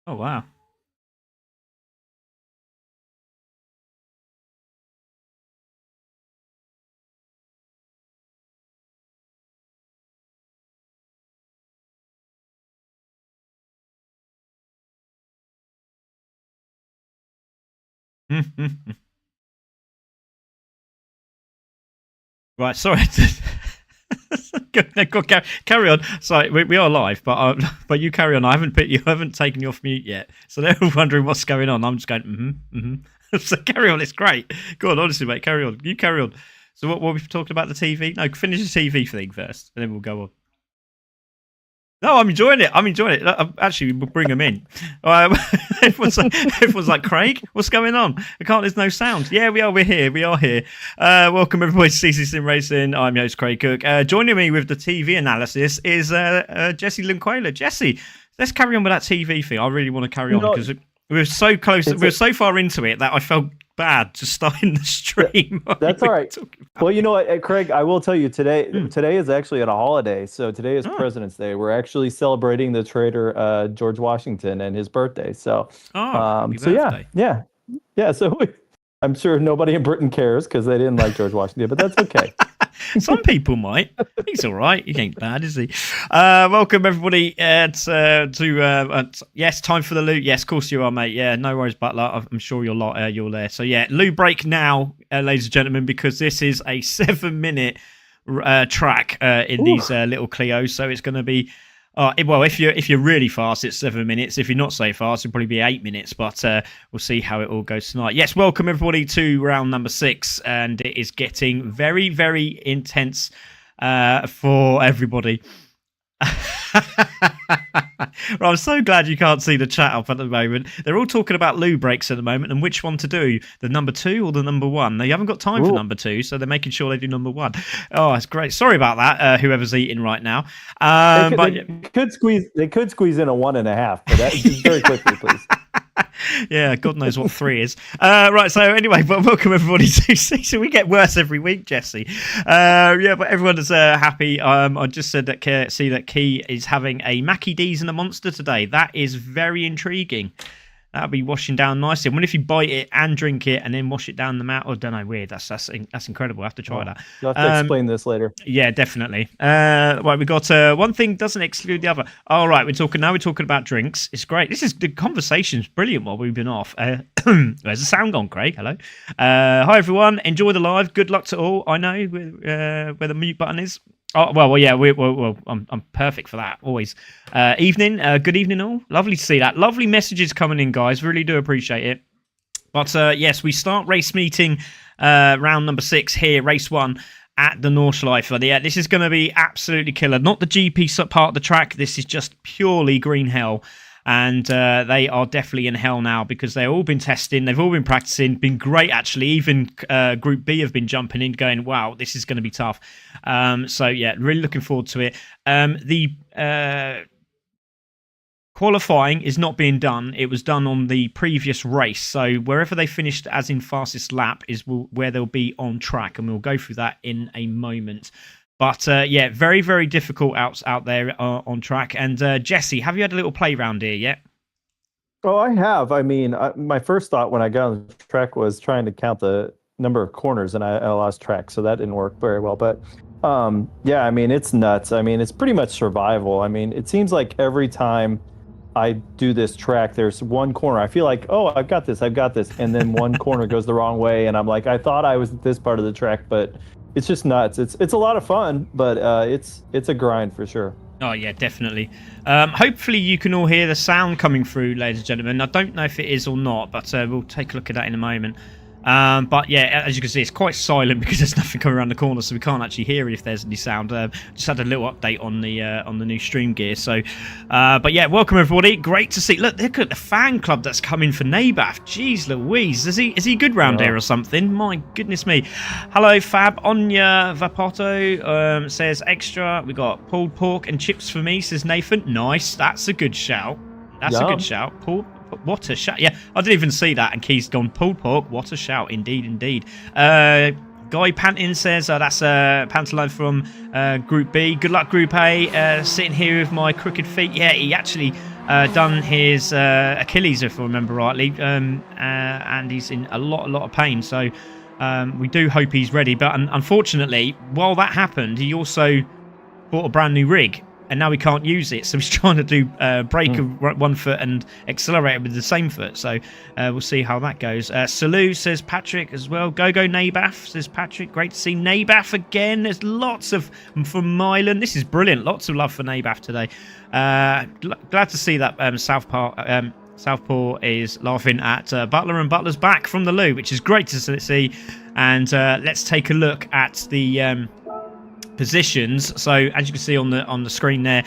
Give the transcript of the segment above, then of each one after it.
Oh, wow. Right, sorry. Go, carry on. Sorry, we are live, but you carry on. You haven't taken you off mute yet, so they're all wondering what's going on. I'm just going, So carry on. It's great. Go on, honestly, mate. Carry on. You carry on. So what we talking about the TV? No, finish the TV thing first, and then we'll go on. No, I'm enjoying it. Actually, we'll bring them in. Everyone's like, Craig, what's going on? There's no sound. Yeah, we are. We're here. We are here. Welcome, everybody, to CC Sim Racing. I'm your host, Craig Cook. Joining me with the TV analysis is Jesse Linquela. Jesse, let's carry on with that TV thing. I really want to carry on because we were so close. We were so far into it that I felt bad just starting the stream. That's all right. Well, you know what, Craig, I will tell you today is actually at a holiday. So today is President's Day. We're actually celebrating the traitor George Washington and his birthday. So yeah. So I'm sure nobody in Britain cares because they didn't like George Washington, but that's okay. Some people might. He's all right. He ain't bad, is he? Welcome, everybody. Yes, time for the loot. Yes, of course you are, mate. Yeah, no worries, Butler. I'm sure you're there. So, yeah, loot break now, ladies and gentlemen, because this is a 7-minute track in these little Clios. So it's going to be... well, if you're really fast, it's 7 minutes. If you're not so fast, it'll probably be 8 minutes. But we'll see how it all goes tonight. Yes, welcome everybody to round number 6, and it is getting very, very intense for everybody. Well, I'm so glad you can't see the chat up at the moment. They're all talking about loo breaks at the moment and which one to do, the number 2 or the number 1. They haven't got time for number 2, so they're making sure they do number 1. Oh, it's great. Sorry about that, whoever's eating right now. They could squeeze in a 1.5, but that very quickly, please. Yeah, God knows what 3 is. Right, so anyway, welcome everybody to season. We get worse every week, Jesse. But everyone is happy. I just said that Key is having a Mackie D's and a Monster today. That is very intriguing. That'll be washing down nicely. I wonder if you bite it and drink it and then wash it down the mouth. Oh, don't know, weird. That's incredible. I have to try that. You'll have to explain this later. Yeah, definitely. Right, we got one thing doesn't exclude the other. All right, we're talking about drinks. It's great. The conversation's brilliant while we've been off. Where's the sound gone, Craig? Hello. Hi everyone. Enjoy the live. Good luck to all. I know where the mute button is. Oh well, yeah. I'm perfect for that. Always. Evening. Good evening, all. Lovely to see that. Lovely messages coming in, guys. Really do appreciate it. But yes, we start race meeting round number 6 here, race 1 at the Nordschleife. Yeah, this is going to be absolutely killer. Not the GP part of the track. This is just purely green hell. And they are definitely in hell now because they've all been testing, they've all been practicing, been great actually. Even Group B have been jumping in, going, wow, this is going to be tough. So yeah, really looking forward to it. The qualifying is not being done. It was done on the previous race. So wherever they finished as in fastest lap is where they'll be on track. And we'll go through that in a moment. But yeah, very, very difficult out there on track. And Jesse, have you had a little play round here yet? Oh, I have. I mean, my first thought when I got on the track was trying to count the number of corners, and I lost track, so that didn't work very well. But yeah, I mean, it's nuts. I mean, it's pretty much survival. I mean, it seems like every time I do this track, there's one corner. I feel like, oh, I've got this. And then one corner goes the wrong way, and I'm like, I thought I was at this part of the track, but it's just nuts. It's a lot of fun, but it's a grind for sure. Oh yeah, definitely. Hopefully you can all hear the sound coming through, ladies and gentlemen. I don't know if it is or not, but we'll take a look at that in a moment. But yeah, as you can see, it's quite silent because there's nothing coming around the corner, so we can't actually hear if there's any sound. Just had a little update on the new stream gear. So, but yeah, welcome everybody. Great to see. Look at the fan club that's coming for Nabath. Jeez Louise, is he good round here or something? My goodness me. Hello Fab Onya Vapato says extra. We got pulled pork and chips for me, says Nathan. Nice, that's a good shout. That's a good shout. What a shout. Yeah, I didn't even see that. And Key's gone, pulled pork. What a shout. Indeed. Guy Pantin says, that's Pantalone from Group B. Good luck, Group A. Sitting here with my crooked feet. Yeah, he actually done his Achilles, if I remember rightly, and he's in a lot of pain. So we do hope he's ready. But unfortunately, while that happened, he also bought a brand new rig. And now he can't use it, so he's trying to do brake with one foot and accelerator with the same foot. So we'll see how that goes. Salou, says Patrick as well. Go Nabath, says Patrick. Great to see Nabath again. There's lots of from Milan. This is brilliant. Lots of love for Nabath today. Glad to see that Southpaw is laughing at Butler, and Butler's back from the loo, which is great to see. And let's take a look at the positions. So as you can see on the screen there,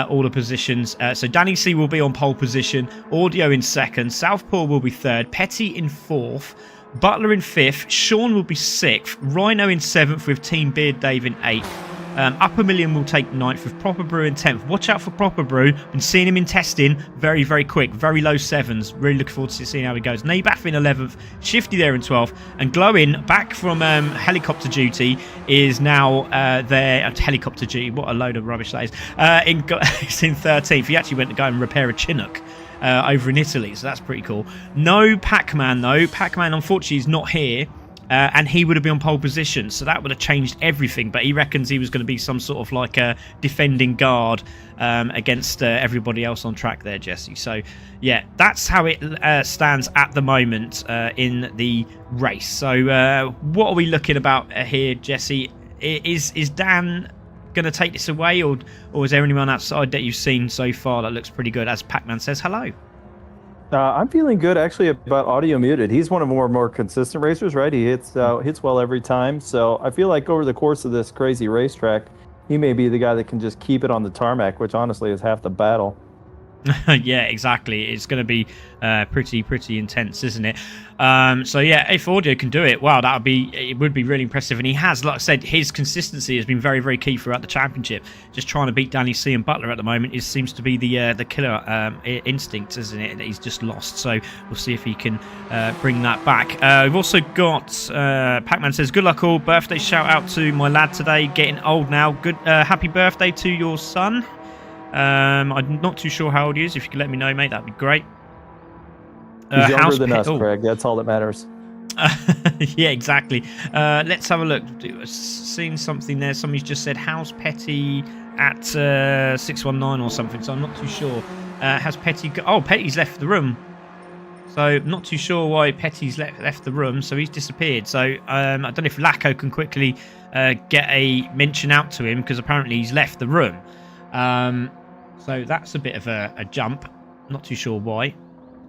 all the positions. So Danny C will be on pole position, Audio in second, Southpaw will be third, Petty in fourth, Butler in fifth, Sean will be sixth, Rhino in seventh with Team Beard Dave in eighth. Upper Million will take ninth with Proper Brew in 10th. Watch out for Proper Brew. Been seeing him in testing. Very, very quick. Very low sevens. Really looking forward to seeing how he goes. Nabath in 11th. Shifty there in 12th. And Glowing, back from helicopter duty, is now there at helicopter duty. What a load of rubbish that is. It's in 13th. He actually went to go and repair a Chinook over in Italy. So that's pretty cool. No Pac-Man, though. Pac-Man, unfortunately, is not here. And he would have been on pole position, so that would have changed everything. But he reckons he was going to be some sort of like a defending guard against everybody else on track there, Jesse. So, yeah, that's how it stands at the moment in the race. So, what are we looking about here, Jesse? Is Dan going to take this away, or is there anyone outside that you've seen so far that looks pretty good? As Pac-Man says, hello. I'm feeling good actually about Audio Muted. He's one of our more consistent racers, right? He hits well every time. So I feel like over the course of this crazy racetrack, he may be the guy that can just keep it on the tarmac, which honestly is half the battle. Yeah, exactly. It's going to be pretty intense, isn't it? So yeah, if Audio can do it, wow, it would be really impressive. And he has, like I said, his consistency has been very key throughout the championship. Just trying to beat Danny C and Butler at the moment seems to be the killer instinct, isn't it? That he's just lost. So we'll see if he can bring that back. We've also got Pac-Man says, good luck all. Birthday shout out to my lad today, getting old now. Good happy birthday to your son. I'm not too sure how old he is. If you could let me know, mate, that'd be great. He's younger than us, Craig. That's all that matters. Yeah, exactly. Let's have a look. Seen something there. Somebody's just said, how's Petty at 619 or something, so I'm not too sure. Has Petty... Petty's left the room. So not too sure why Petty's left the room, so he's disappeared. So I don't know if Lacko can quickly get a mention out to him, because apparently he's left the room. So that's a bit of a jump. Not too sure why.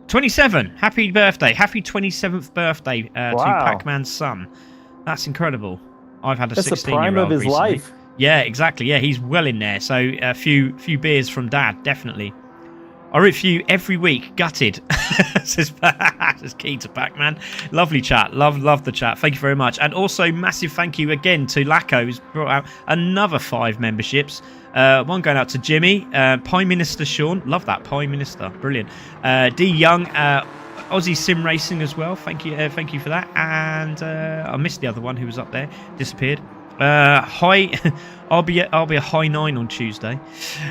27. Happy birthday. Happy 27th birthday to Pac-Man's son. That's incredible. I've had a 16-year-old That's the prime of his recently. life. Yeah, exactly. Yeah, he's well in there. So a few beers from Dad, definitely. I root for you every week. Gutted. Says key to Pac-Man. Lovely chat. Love the chat. Thank you very much. And also massive thank you again to Lacko, who's brought out another 5 memberships. One going out to Jimmy, Prime Minister Sean. Love that, Prime Minister. Brilliant. D Young, Aussie Sim Racing as well. Thank you for that. And I missed the other one who was up there. Disappeared. Hi. I'll be a high 9 on Tuesday,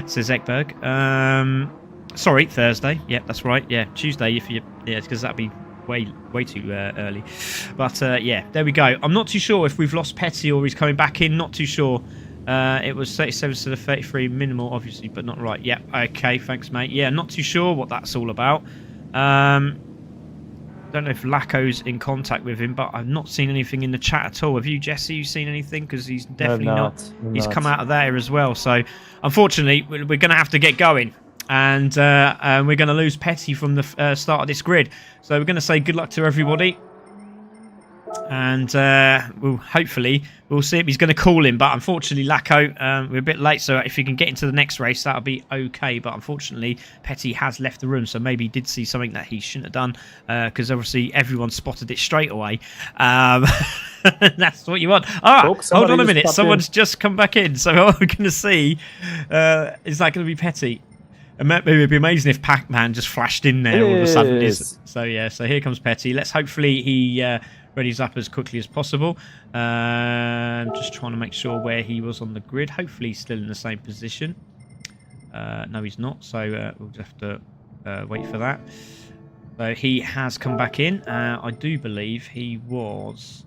says Ekberg. Sorry, Thursday. Yeah, that's right. Yeah, Tuesday because that'd be way too early. But yeah, there we go. I'm not too sure if we've lost Petty or he's coming back in. Not too sure. It was 37 to the 33 minimal, obviously, but not right. Yeah, okay, thanks, mate. Yeah, not too sure what that's all about. Don't know if Lacko's in contact with him, but I've not seen anything in the chat at all. Have you, Jesse? You seen anything? Because he's definitely not. He's come out of there as well. So, unfortunately, we're going to have to get going. And we're going to lose Petty from the start of this grid. So we're going to say good luck to everybody. And we'll see if he's going to call him. But unfortunately, Lacko, we're a bit late. So if he can get into the next race, that'll be okay. But unfortunately, Petty has left the room. So maybe he did see something that he shouldn't have done. Because obviously everyone spotted it straight away. That's what you want. Hold on a minute. Someone's just come back in. So what we're going to see is that going to be Petty? Maybe it'd be amazing if Pac-Man just flashed in there all of a sudden. So yeah, so here comes Petty. Let's hopefully he readies up as quickly as possible. Just trying to make sure where he was on the grid. Hopefully he's still in the same position. No, he's not. So we'll just have to wait for that. So he has come back in. I do believe he was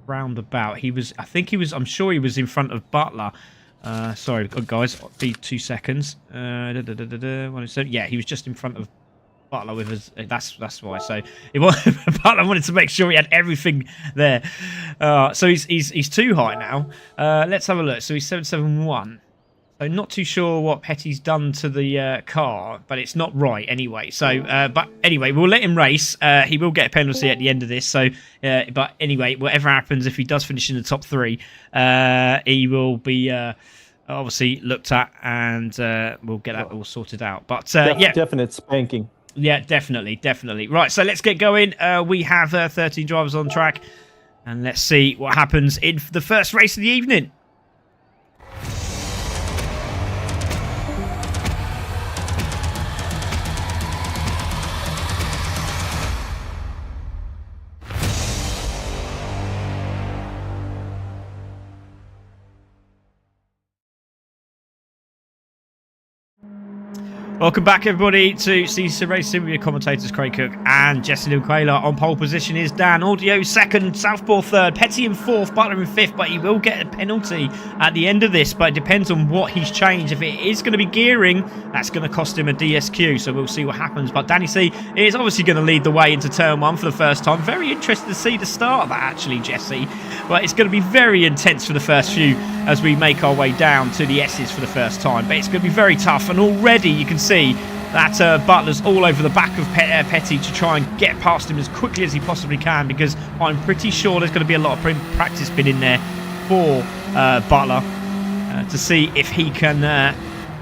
roundabout. He was. I think he was. I'm sure he was in front of Butler. Sorry, guys. Be 2 seconds. Yeah, he was just in front of Butler with us. That's why. So it was, Butler wanted to make sure he had everything there. So he's too high now. Let's have a look. So he's 771. So not too sure what Petty's done to the car, but it's not right anyway. So, but anyway, we'll let him race. He will get a penalty at the end of this. So, but anyway, whatever happens, if he does finish in the top 3, he will be obviously looked at, and we'll get that all sorted out. But yeah, definite spanking. Yeah, definitely. Right, so let's get going. We have 13 drivers on track, and let's see what happens in the first race of the evening. Welcome back, everybody, to Ccsr Racing with your commentators Craig Cook and Jesse Luquela. On pole position is Dan. Audio second, Southpaw third, Petty in fourth, Butler in fifth, but he will get a penalty at the end of this, but it depends on what he's changed. If it is going to be gearing, that's going to cost him a DSQ, so we'll see what happens. But Danny C is obviously going to lead the way into turn 1 for the first time. Very interested to see the start of that, actually, Jesse. But it's going to be very intense for the first few as we make our way down to the S's for the first time. But it's going to be very tough, and already you can see that Butler's all over the back of Petty to try and get past him as quickly as he possibly can, because I'm pretty sure there's going to be a lot of practice been in there for Butler to see if he can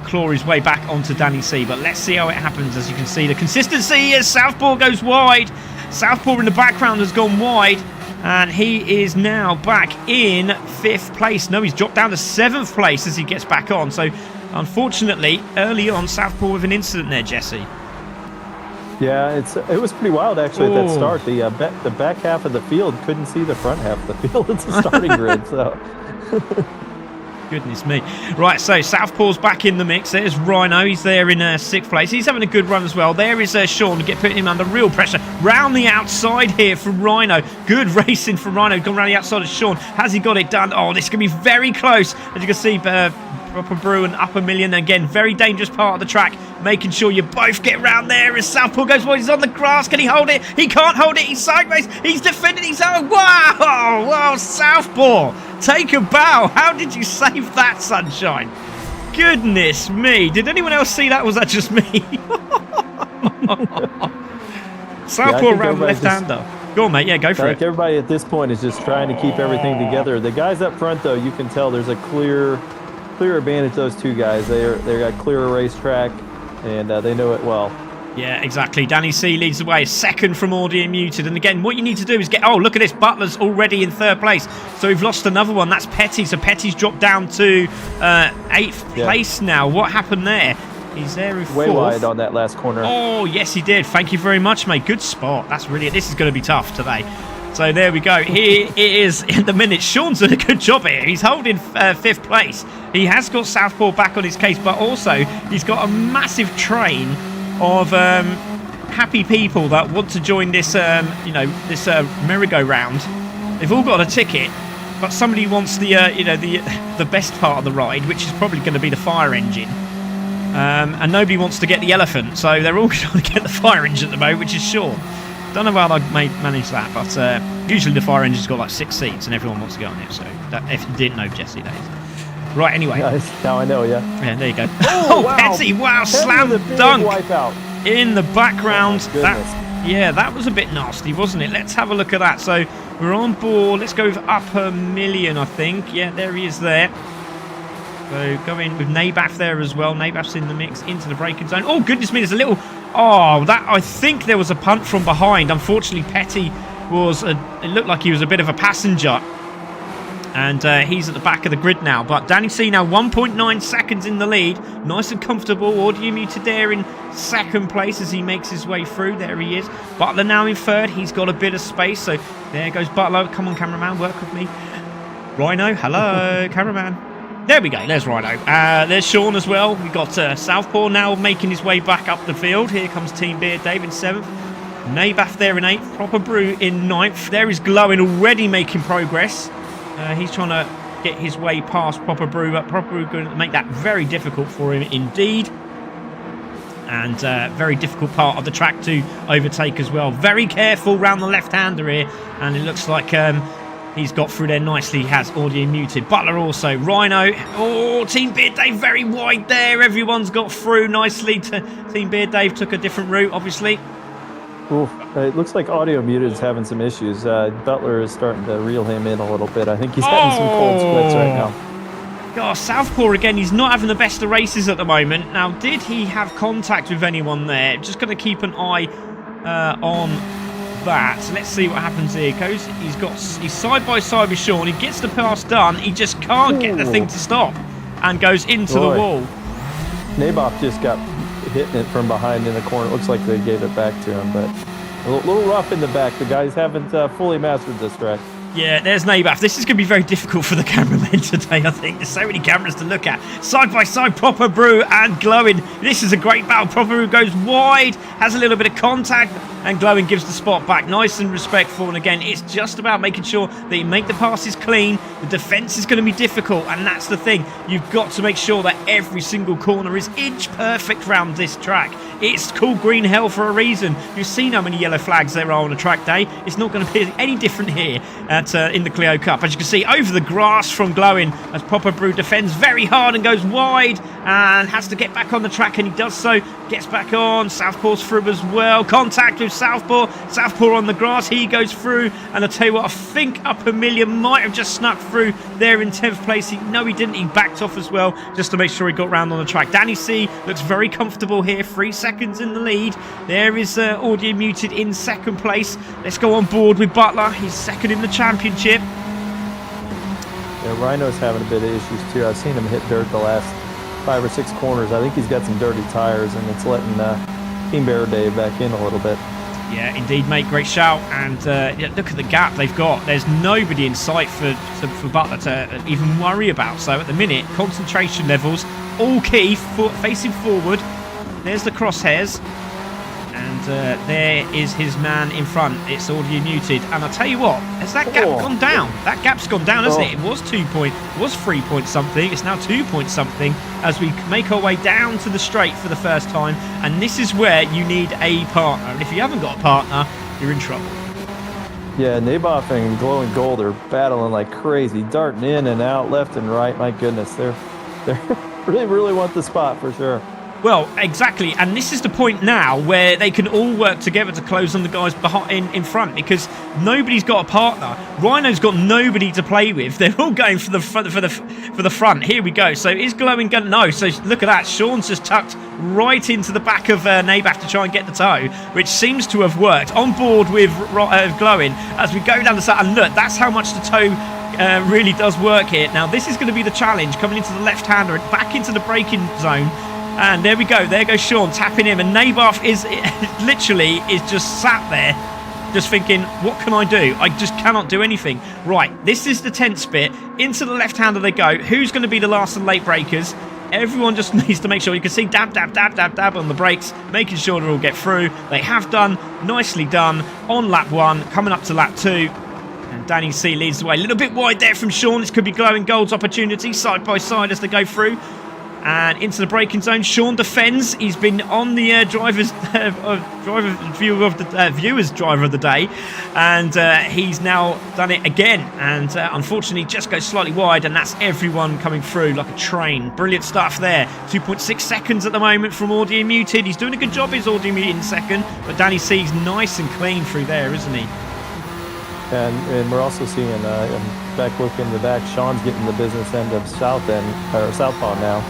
claw his way back onto Danny C. But let's see how it happens. As you can see, the consistency as Southpaw goes wide. Southpaw in the background has gone wide, and he is now back in 5th place. No, he's dropped down to 7th place as he gets back on. So unfortunately, early on, Southpaw with an incident there, Jesse. Yeah, it was pretty wild actually at that start. The back half of the field couldn't see the front half of the field. It's a starting grid, so. Goodness me. Right, so Southpaw's back in the mix. There's Rhino. He's there in 6th place. He's having a good run as well. There is Sean putting him under real pressure. Round the outside here from Rhino. Good racing from Rhino. Gone round the outside of Sean. Has he got it done? Oh, this can be very close. As you can see, Proper Brew and Upper Million. Again, very dangerous part of the track. Making sure you both get round there as Southpaw goes well. He's on the grass. Can he hold it? He can't hold it. He's sideways. He's defending his own. Wow! Wow, Southpaw. Take a bow. How did you save that, sunshine? Goodness me. Did anyone else see that? Or was that just me? Southpaw round left-hander. Go on, mate. Yeah, go for it. Everybody at this point is just trying to keep everything together. The guys up front, though, you can tell there's a clear advantage. Those two guys, they got clear racetrack, and they know it well. Yeah, exactly. Danny C leads the way, second from Audio Muted. And again, what you need to do is get... Oh, look at this. Butler's already in 3rd place. So we've lost another one. That's Petty. So Petty's dropped down to 8th place now. What happened there? He's there in 4th. Way wide on that last corner. Oh, yes, he did. Thank you very much, mate. Good spot. That's really... This is going to be tough today. So there we go. Here it is in the minute. Sean's done a good job here. He's holding 5th place. He has got Southpaw back on his case, but also he's got a massive train of happy people that want to join this, this merry-go-round. They've all got a ticket, but somebody wants the, the best part of the ride, which is probably going to be the fire engine. And nobody wants to get the elephant, so they're all trying to get the fire engine at the moment, which is Sean. Don't know how they manage that, but usually the fire engine's got like 6 seats, and everyone wants to go on it. So if you didn't know, Jesse, that is. Right, anyway. Now I know, yeah. Yeah, there you go. Oh, wow. Petty, wow, slam dunk in the background. That was a bit nasty, wasn't it? Let's have a look at that. So we're on board. Let's go with Upper Million, I think. Yeah, there he is there. So going with Nabath there as well. Nabath's in the mix into the braking zone. Oh, goodness me, there's a little... Oh, I think there was a punt from behind. Unfortunately, Petty was... it looked like he was a bit of a passenger. And he's at the back of the grid now. But Danny C now 1.9 seconds in the lead. Nice and comfortable. Audio Muted there in 2nd place as he makes his way through. There he is. Butler now in 3rd. He's got a bit of space. So there goes Butler. Come on, cameraman. Work with me. Rhino. Hello, cameraman. There we go. There's Rhino. There's Sean as well. We've got Southpaw now making his way back up the field. Here comes Team Beard Dave in 7th. Nabath there in 8th. Proper Brew in 9th. There is Glowing already making progress. He's trying to get his way past Proper Brew, but Proper Brew going to make that very difficult for him indeed. And very difficult part of the track to overtake as well. Very careful round the left-hander here. And it looks like he's got through there nicely. He has audio muted. Butler also. Rhino. Oh, Team Beard Dave very wide there. Everyone's got through nicely. Team Beard Dave took a different route, obviously. Oof. It looks like audio muted is having some issues. Butler is starting to reel him in a little bit. I think he's having some cold sweats right now. Gosh, Southpaw again, he's not having the best of races at the moment. Now, did he have contact with anyone there? Just going to keep an eye on that. So let's see what happens here. He's side by side with Sean. He gets the pass done. He just can't get the thing to stop and goes into the wall. Naboth just got hitting it from behind in the corner. It looks like they gave it back to him, but a little rough in the back. The guys haven't fully mastered this track. Yeah, there's Nabath. This is going to be very difficult for the cameramen today, I think. There's so many cameras to look at. Side by side, Proper Brew and Glowing. This is a great battle. Proper Brew goes wide, has a little bit of contact, and Glowing gives the spot back. Nice and respectful. And again, it's just about making sure that you make the passes clean. The defence is going to be difficult, and that's the thing. You've got to make sure that every single corner is inch perfect around this track. It's called Green Hell for a reason. You've seen how many yellow flags there are on a track day. It's not going to be any different here in the Clio Cup. As you can see, over the grass from Glowing as Proper Brew defends very hard and goes wide and has to get back on the track, and he does so. Gets back on. Southpaw's through as well. Contact with Southpaw. Southpaw on the grass. He goes through. And I tell you what, I think Upper Million might have just snuck through there in 10th place. No, he didn't. He backed off as well just to make sure he got round on the track. Danny C looks very comfortable here. 3 seconds in the lead. There is audio muted in 2nd place. Let's go on board with Butler. He's 2nd in the championship. Yeah, Rhino's having a bit of issues too. I've seen him hit dirt the last 5 or 6 corners. I think he's got some dirty tires, and it's letting Team Bear Dave back in a little bit. Yeah, indeed, mate. Great shout. And yeah, look at the gap they've got. There's nobody in sight for Butler to even worry about. So at the minute, concentration levels, all key, facing forward. There's the crosshairs. And there is his man in front. It's audio muted. And I'll tell you what, has that gap gone down? That gap's gone down, hasn't it? It was 3 point something. It's now 2 point something as we make our way down to the straight for the first time. And this is where you need a partner. And if you haven't got a partner, you're in trouble. Yeah, Naboth and Glowing Gold are battling like crazy, darting in and out, left and right. My goodness, they're really want the spot for sure. Well, exactly, and this is the point now where they can all work together to close on the guys behind in front, because nobody's got a partner. Rhino's got nobody to play with. They're all going for the front. Here we go. So is Glowing going? No. So look at that. Sean's just tucked right into the back of Nabath to try and get the toe, which seems to have worked. On board with Glowing as we go down the side, and look, that's how much the toe really does work here. Now this is going to be the challenge, coming into the left-hander and back into the braking zone. And there we go. There goes Sean tapping him, and Naboth is literally just sat there, just thinking, "What can I do? I just cannot do anything." Right, this is the tense bit. Into the left-hander they go. Who's going to be the last and late breakers? Everyone just needs to make sure. You can see dab, dab, dab, dab, dab on the brakes, making sure they all get through. They have done. Nicely done on lap 1, coming up to lap 2. And Danny C leads the way. A little bit wide there from Sean. This could be Glowing Gold's opportunity, side by side as they go through. And into the braking zone, Sean defends. He's been on the viewer's driver of the day, and he's now done it again. And unfortunately, just goes slightly wide, and that's everyone coming through like a train. Brilliant stuff there. 2.6 seconds at the moment from audio muted. He's doing a good job. His audio muted in 2nd, but Danny C's nice and clean through there, isn't he? And we're also seeing back look in the back. Sean's getting the business end of Southpaw now.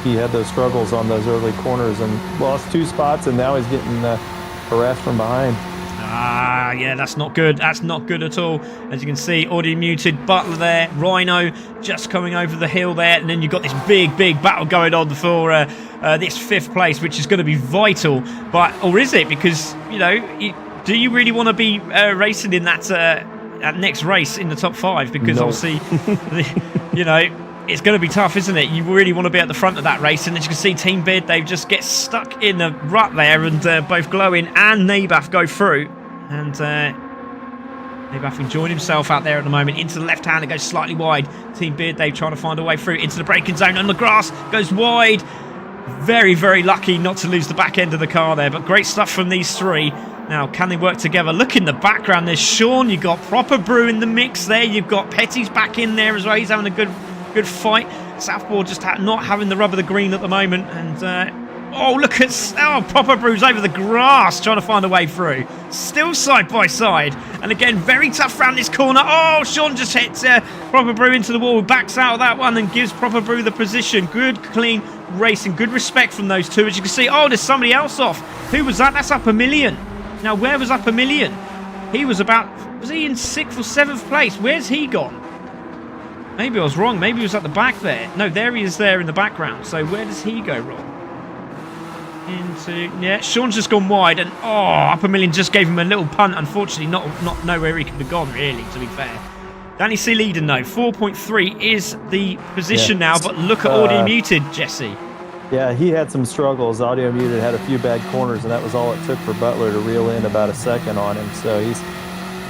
He had those struggles on those early corners and lost 2 spots, and now he's getting harassed from behind. Yeah, that's not good. That's not good at all. As you can see, audio muted, Butler there, Rhino just coming over the hill there, and then you've got this big battle going on for this 5th place, which is going to be vital. Or is it? Because, do you really want to be racing in that next race in the top 5? Because obviously, it's going to be tough, isn't it? You really want to be at the front of that race. And as you can see, Team Beard, they just get stuck in a rut there. And both Glowing and Nabath go through. And Nabath enjoying himself out there at the moment. Into the left hand, it goes slightly wide. Team Beard, Dave trying to find a way through into the braking zone. And the grass goes wide. Very, very lucky not to lose the back end of the car there. But great stuff from these three. Now, can they work together? Look in the background. There's Sean. You've got Proper Brew in the mix there. You've got Petty's back in there as well. He's having a good fight. Southpaw just not having the rub of the green at the moment. And, oh, look at... Oh, Proper Brew's over the grass trying to find a way through. Still side by side. And again, very tough round this corner. Oh, Sean just hits Proper Brew into the wall. Backs out of that one and gives Proper Brew the position. Good, clean racing. Good respect from those two. As you can see, oh, there's somebody else off. Who was that? That's Up a Million. Now, where was Up a Million? He was about... Was he in 6th or 7th place? Where's he gone? Maybe I was wrong. Maybe he was at the back there. No, there he is there in the background. So where does he go wrong? Yeah, Sean's just gone wide. And, oh, Up a Million just gave him a little punt. Unfortunately, not know where he could have gone, really, to be fair. Danny C leading, though. 4.3 is the position now. But look at Audio Muted, Jesse. Yeah, he had some struggles. Audio Muted had a few bad corners, and that was all it took for Butler to reel in about a second on him. So he's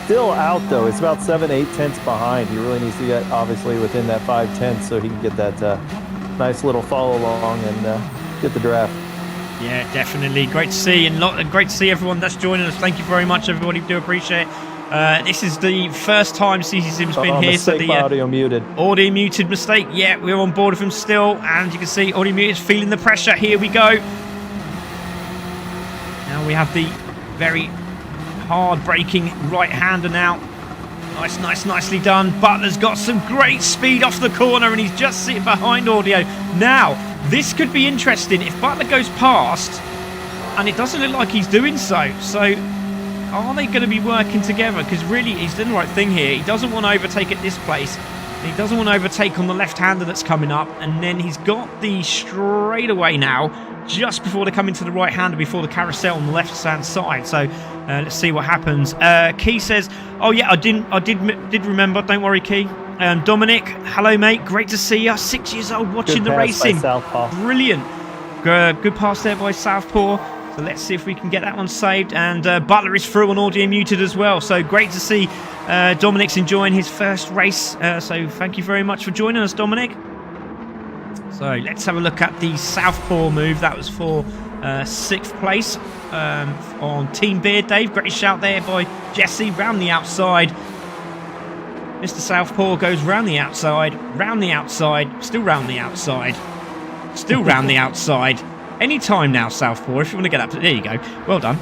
still out, though. It's about 7-8 tenths behind. He really needs to get, obviously, within that 5 tenths so he can get that nice little follow along and get the draft. Yeah, definitely. Great to see, and great to see everyone that's joining us. Thank you very much, everybody. We do appreciate it. This is the first time Ccsr's been here. So the Audio Muted. Audio Muted mistake. Yeah, we're on board with him still. And you can see Audio Muted is feeling the pressure. Here we go. Now we have the very hard braking right-hander now. Nicely done. Butler's got some great speed off the corner and he's just sitting behind Audio. Now, this could be interesting. If Butler goes past, and it doesn't look like he's doing so. So... are they going to be working together? Because really, he's doing the right thing here. He doesn't want to overtake at this place. He doesn't want to overtake on the left-hander that's coming up. And then he's got the straightaway now, just before they come into the right-hander, before the carousel on the left-hand side. So let's see what happens. Key says, oh yeah, I did remember. Don't worry, Key. Dominic, hello, mate. Great to see you. 6 years old, watching the racing. Brilliant. Good pass there by Southpaw. So let's see if we can get that one saved. And Butler is through on Audio Muted as well. So great to see Dominic's enjoying his first race. So thank you very much for joining us, Dominic. So let's have a look at the Southpaw move. That was for 6th place on Team Beard, Dave. Great shout there by Jesse. Round the outside. Mr. Southpaw goes round the outside, still round the outside, still round the outside. Any time now, Southpaw, if you want to get up to... There you go. Well done.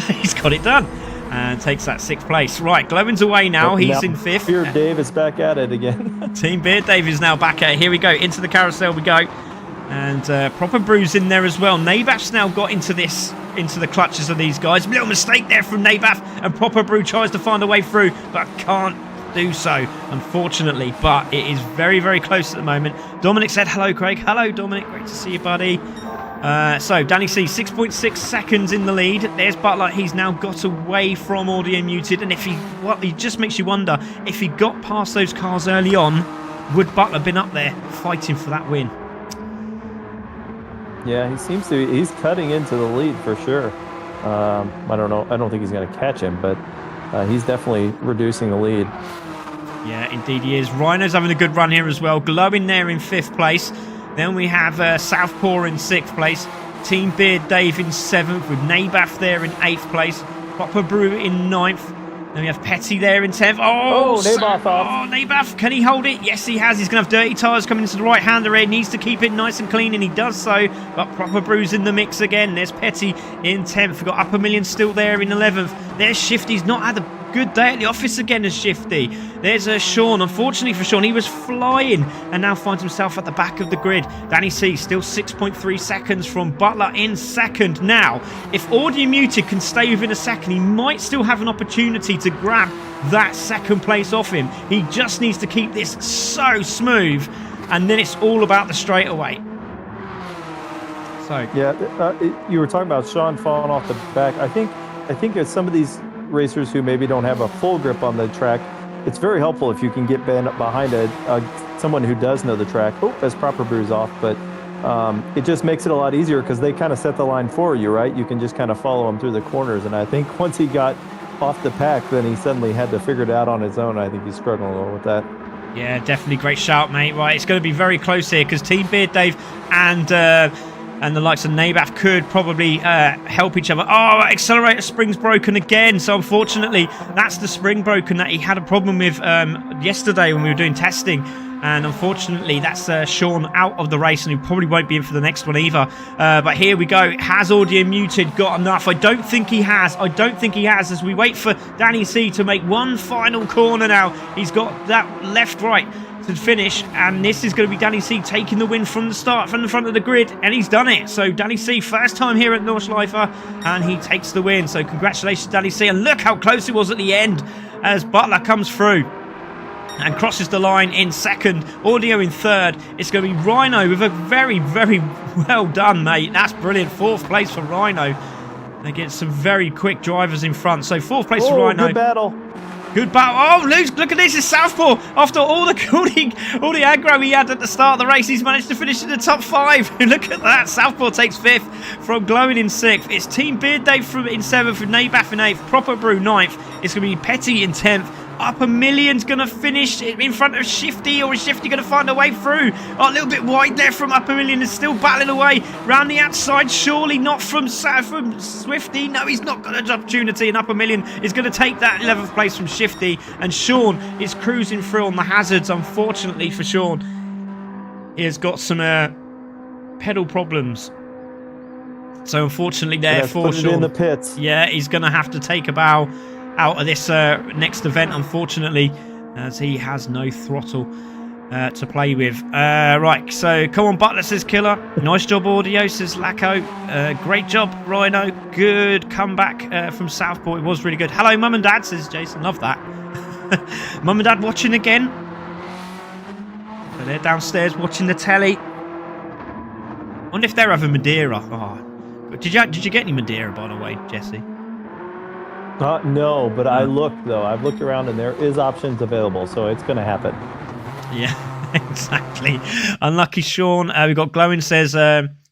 He's got it done. And takes that 6th place. Right, Glowing's away now. He's in 5th. Beard Dave is back at it again. Team Beard Dave is now back at it. Here we go. Into the carousel we go. And Proper Brew's in there as well. Nabath's now got into the clutches of these guys. Little mistake there from Nabath. And Proper Brew tries to find a way through, but can't do so, unfortunately. But it is very, very close at the moment. Dominic said hello, Craig. Hello, Dominic. Great to see you, buddy. So Danny C, 6.6 seconds in the lead. There's Butler. He's now got away from Audio Muted, and if he just makes you wonder, if he got past those cars early on, would Butler been up there fighting for that win? Yeah, he seems to. He's cutting into the lead for sure. I don't know. I don't think he's going to catch him, but he's definitely reducing the lead. Yeah, indeed he is. Rhino's having a good run here as well. Glowing there in 5th place. Then we have Southpaw in 6th place. Team Beard Dave in 7th with Nabath there in 8th place. Proper Brew in 9th. Then we have Petty there in 10th. Oh, Nabath off. Oh, Nabath, can he hold it? Yes, he has. He's going to have dirty tyres coming into the right-hander here. Needs to keep it nice and clean, and he does so. But Proper Brew's in the mix again. There's Petty in 10th. We've got Up a Million still there in 11th. There's Shifty's not had a good day at the office again as Shifty. There's Sean. Unfortunately for Sean, he was flying and now finds himself at the back of the grid. Danny C still 6.3 seconds from Butler in 2nd. Now, if Audio Muted can stay within a second, he might still have an opportunity to grab that 2nd place off him. He just needs to keep this so smooth, and then it's all about the straightaway. So yeah, you were talking about Sean falling off the back. I think it's some of these racers who maybe don't have a full grip on the track, it's very helpful if you can get behind someone who does know the track. Oh, as proper brew's off, but it just makes it a lot easier because they kind of set the line for you, right? You can just kind of follow him through the corners. And I think once he got off the pack, then he suddenly had to figure it out on his own. I think he's struggling a little with that. Yeah, definitely great shout, mate. Right, it's going to be very close here because Team Beard Dave and the likes of Nabath could probably help each other. Oh, accelerator spring's broken again. So unfortunately, that's the spring broken that he had a problem with yesterday when we were doing testing. And unfortunately, that's Sean out of the race, and he probably won't be in for the next one either. But here we go. Has Audio Muted got enough? I don't think he has. As we wait for Danny C to make one final corner now. He's got that left-right to finish, and this is going to be Danny C taking the win from the start, from the front of the grid, and he's done it. So Danny C, first time here at Nordschleife, and he takes the win. So congratulations, Danny C, and look how close it was at the end as Butler comes through and crosses the line in second. Audio in third. It's going to be Rhino with a very, very well done, mate. That's brilliant. Fourth place for Rhino. They get some very quick drivers in front. So fourth place for Rhino. Good battle. Good battle. Oh, look at this. It's Southpaw. After all the aggro he had at the start of the race, he's managed to finish in the top 5. Look at that. Southpaw takes 5th from Glowing in 6th. It's Team Beard Dave in 7th, with Nabath in 8th, Proper Brew 9th. It's going to be Petty in 10th. Upper Million's going to finish in front of Shifty, or is Shifty going to find a way through? Oh, a little bit wide there from Upper Million, is still battling away. Round the outside, surely not from Swifty. No, he's not got an opportunity, and Upper Million is going to take that 11th place from Shifty. And Sean is cruising through on the hazards, unfortunately for Sean. He has got some pedal problems. So unfortunately there for Sean. In the pits. Yeah, he's going to have to take a bow out of this next event, unfortunately, as he has no throttle to play with. Right, so come on, Butler, says Killer. Nice job, Audio, says Lacko. Great job, Rhino. Good comeback from Southport. It was really good. Hello, Mum and Dad, says Jason. Love that. Mum and Dad watching again. So they're downstairs watching the telly. I wonder if they're having Madeira. Oh, did you get any Madeira, by the way, Jesse? No, but I looked, though. I've looked around, and there is options available, so it's going to happen. Yeah, exactly. Unlucky Sean. We've got Glowing says,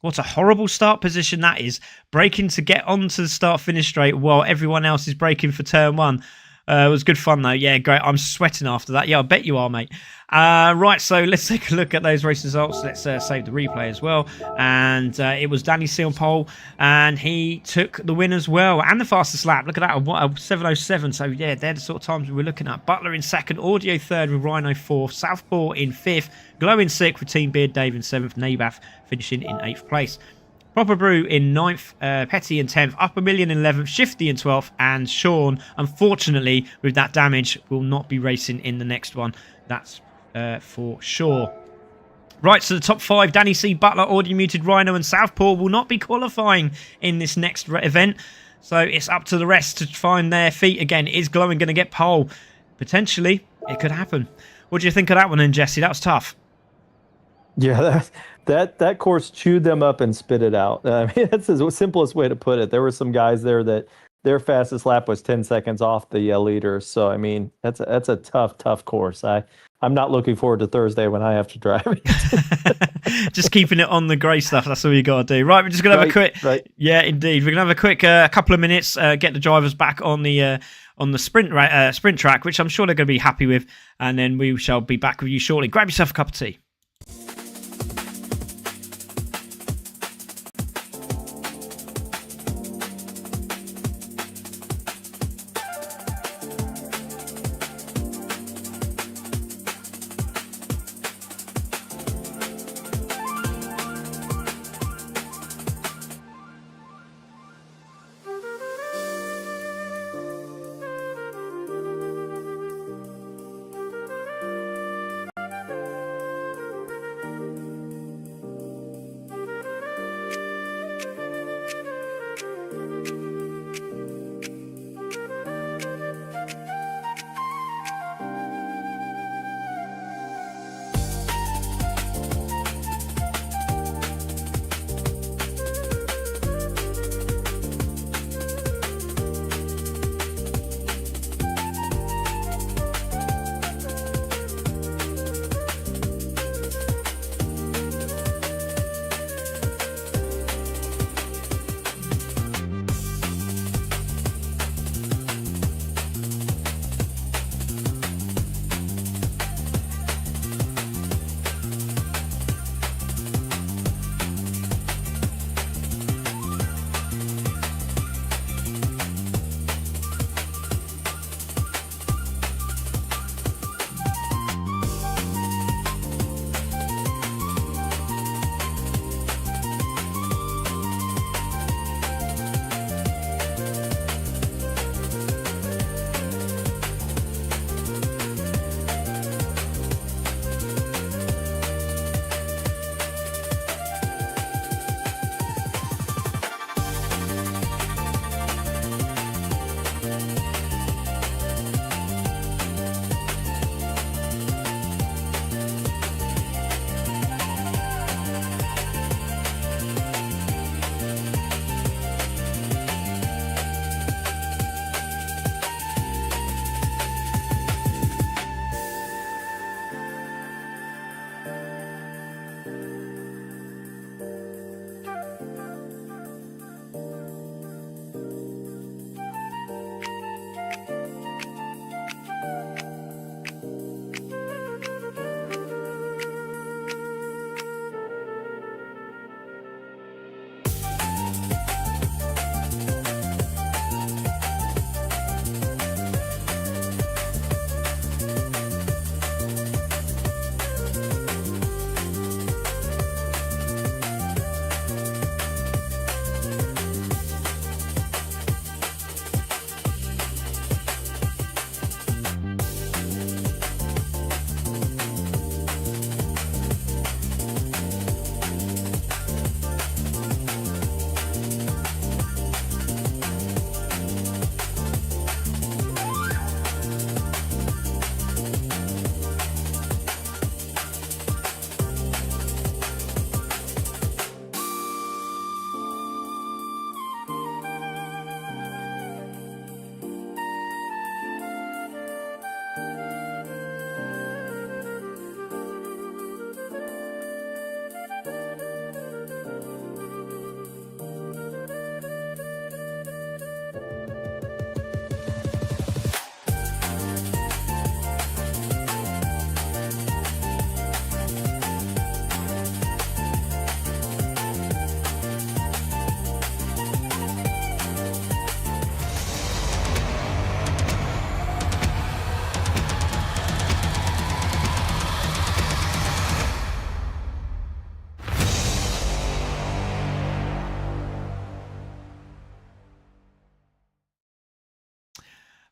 what a horrible start position that is. Braking to get onto the start-finish straight while everyone else is braking for turn 1. It was good fun, though. Yeah, great. I'm sweating after that. Yeah, I bet you are, mate. Right, so let's take a look at those race results. Let's save the replay as well. And it was Danny C on pole, and he took the win as well, and the fastest lap. Look at that, a 7:07. So yeah, they're the sort of times we were looking at. Butler in second, Audio third with Rhino 4th, Southpaw in 5th, Glow in 6th with Team Beard Dave in 7th, Nabath finishing in 8th place. Proper Brew in 9th, Petty in 10th, Upper Million in 11th, Shifty in 12th, and Sean, unfortunately, with that damage, will not be racing in the next one. That's for sure. Right, so the top 5, Danny C, Butler, Audio Muted, Rhino, and Southpaw will not be qualifying in this next event. So it's up to the rest to find their feet again. Is Glowing going to get pole? Potentially, it could happen. What do you think of that one then, Jesse? That was tough. Yeah, that course chewed them up and spit it out. I mean, that's the simplest way to put it. There were some guys there that their fastest lap was 10 seconds off the leader. So, I mean, that's a tough course. I'm not looking forward to Thursday when I have to drive it. Just keeping it on the grey stuff. That's all you got to do. Right, we're just going to have a quick... Right. Yeah, indeed. We're going to have a quick couple of minutes, get the drivers back on the sprint track, which I'm sure they're going to be happy with. And then we shall be back with you shortly. Grab yourself a cup of tea.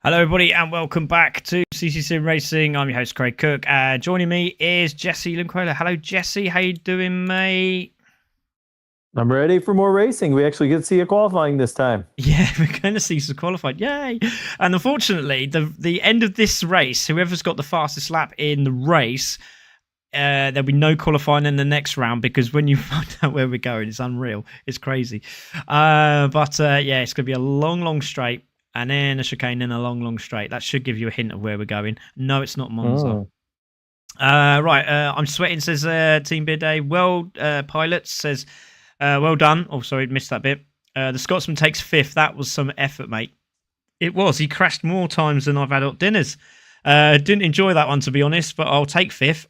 Hello, everybody, and welcome back to Ccsr Racing. I'm your host, Craig Cook. Joining me is Jesse Linquola. Hello, Jesse. How you doing, mate? I'm ready for more racing. We actually get to see a qualifying this time. Yeah, we're going to see some qualified. Yay! And unfortunately, the end of this race, whoever's got the fastest lap in the race, there'll be no qualifying in the next round, because when you find out where we're going, it's unreal. It's crazy. Yeah, it's going to be a long straight. And then a chicane, and a long straight. That should give you a hint of where we're going. No, it's not Monza. Oh. I'm sweating, says Team Beer Day. Well, Pilots says, well done. Oh, sorry, missed that bit. The Scotsman takes 5th. That was some effort, mate. It was. He crashed more times than I've had at dinners. Didn't enjoy that one, to be honest, but I'll take 5th.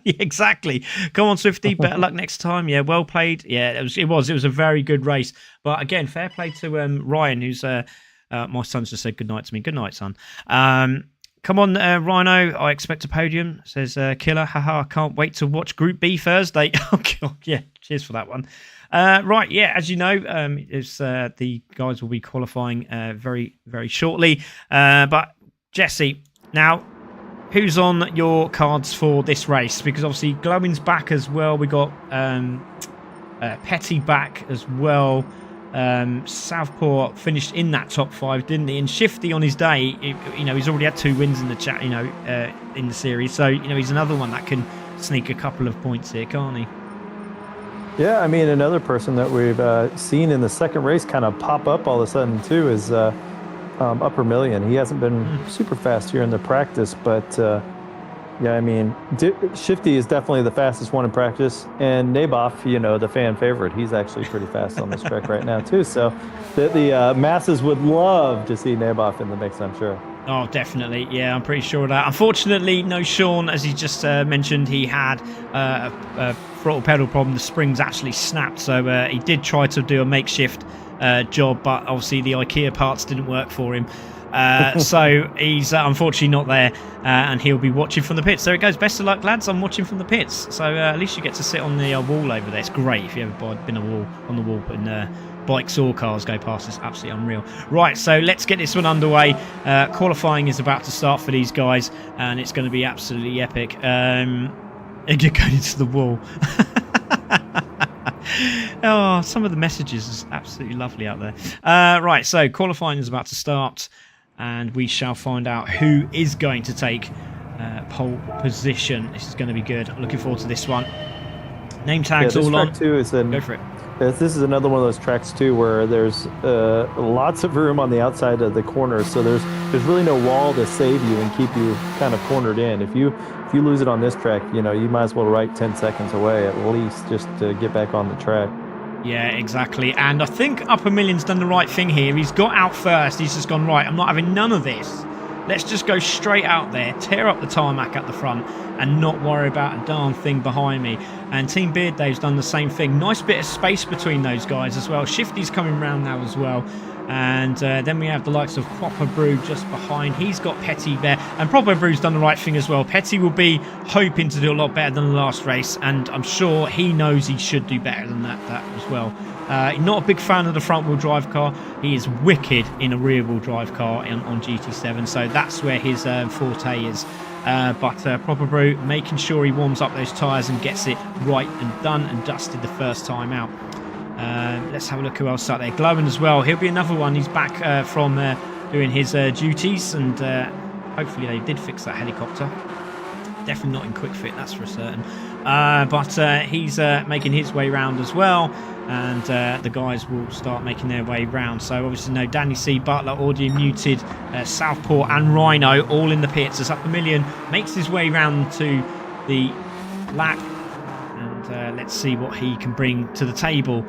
Yeah, exactly. Come on, Swifty. Better luck next time. Yeah, well played. Yeah, it was a very good race. But again, fair play to Ryan, who's... my son's just said good night to me. Good night, son. Come on, Rhino. I expect a podium, says Killer. Haha, I can't wait to watch Group B Thursday. Oh, God. Yeah, cheers for that one. Right, yeah, as you know, the guys will be qualifying very, very shortly. But, Jesse, now, who's on your cards for this race? Because, obviously, Glowing's back as well. We got Petty back as well. Southpaw finished in that top 5, didn't he? And Shifty on his day, he's already had 2 wins in the chat, in the series. So, he's another one that can sneak a couple of points here, can't he? Yeah, I mean, another person that we've seen in the second race kind of pop up all of a sudden, too, is Upper Million. He hasn't been super fast here in the practice, but... yeah, I mean, Shifty is definitely the fastest one in practice, and Naboth, the fan favorite, he's actually pretty fast on this track right now too. So the masses would love to see Naboth in the mix, I'm sure. Oh, definitely. Yeah, I'm pretty sure of that. Unfortunately, no Sean, as he just mentioned, he had a throttle pedal problem. The springs actually snapped, so he did try to do a makeshift job, but obviously the IKEA parts didn't work for him. So he's unfortunately not there, and he'll be watching from the pits. There it goes. Best of luck, lads. I'm watching from the pits. So at least you get to sit on the wall over there. It's great if you ever been on the wall and bikes or cars go past. It's absolutely unreal. Right, so let's get this one underway. Qualifying is about to start for these guys, and it's going to be absolutely epic. And you're going into the wall. Oh, some of the messages is absolutely lovely out there. Right, so qualifying is about to start, and we shall find out who is going to take pole position. This is going to be good. I'm looking forward to this one. Name tags all on. Go for it. This is another one of those tracks too where there's lots of room on the outside of the corners, so there's really no wall to save you and keep you kind of cornered in. If you lose it on this track, you might as well ride 10 seconds away at least just to get back on the track. Yeah, exactly. And I think Upper Million's done the right thing here. He's got out first. He's just gone, right, I'm not having none of this. Let's just go straight out there, tear up the tarmac at the front, and not worry about a darn thing behind me. And Team Beard Dave's done the same thing. Nice bit of space between those guys as well. Shifty's coming round now as well. And then we have the likes of Proper Brew just behind. He's got Petty there. And Proper Brew's done the right thing as well. Petty will be hoping to do a lot better than the last race. And I'm sure he knows he should do better than that as well. Not a big fan of the front-wheel drive car. He is wicked in a rear-wheel drive car on GT7. So that's where his forte is. But Proper Brew making sure he warms up those tyres and gets it right and done and dusted the first time out. Let's have a look who else out there. Glowing as well. He'll be another one. He's back from doing his duties, and hopefully they did fix that helicopter. Definitely not in quick fit, that's for certain. But he's making his way round as well, and the guys will start making their way round. So obviously, no Danny C, Butler, Audio Muted, Southpaw, and Rhino all in the pits as Upper Million makes his way round to the lap. And let's see what he can bring to the table.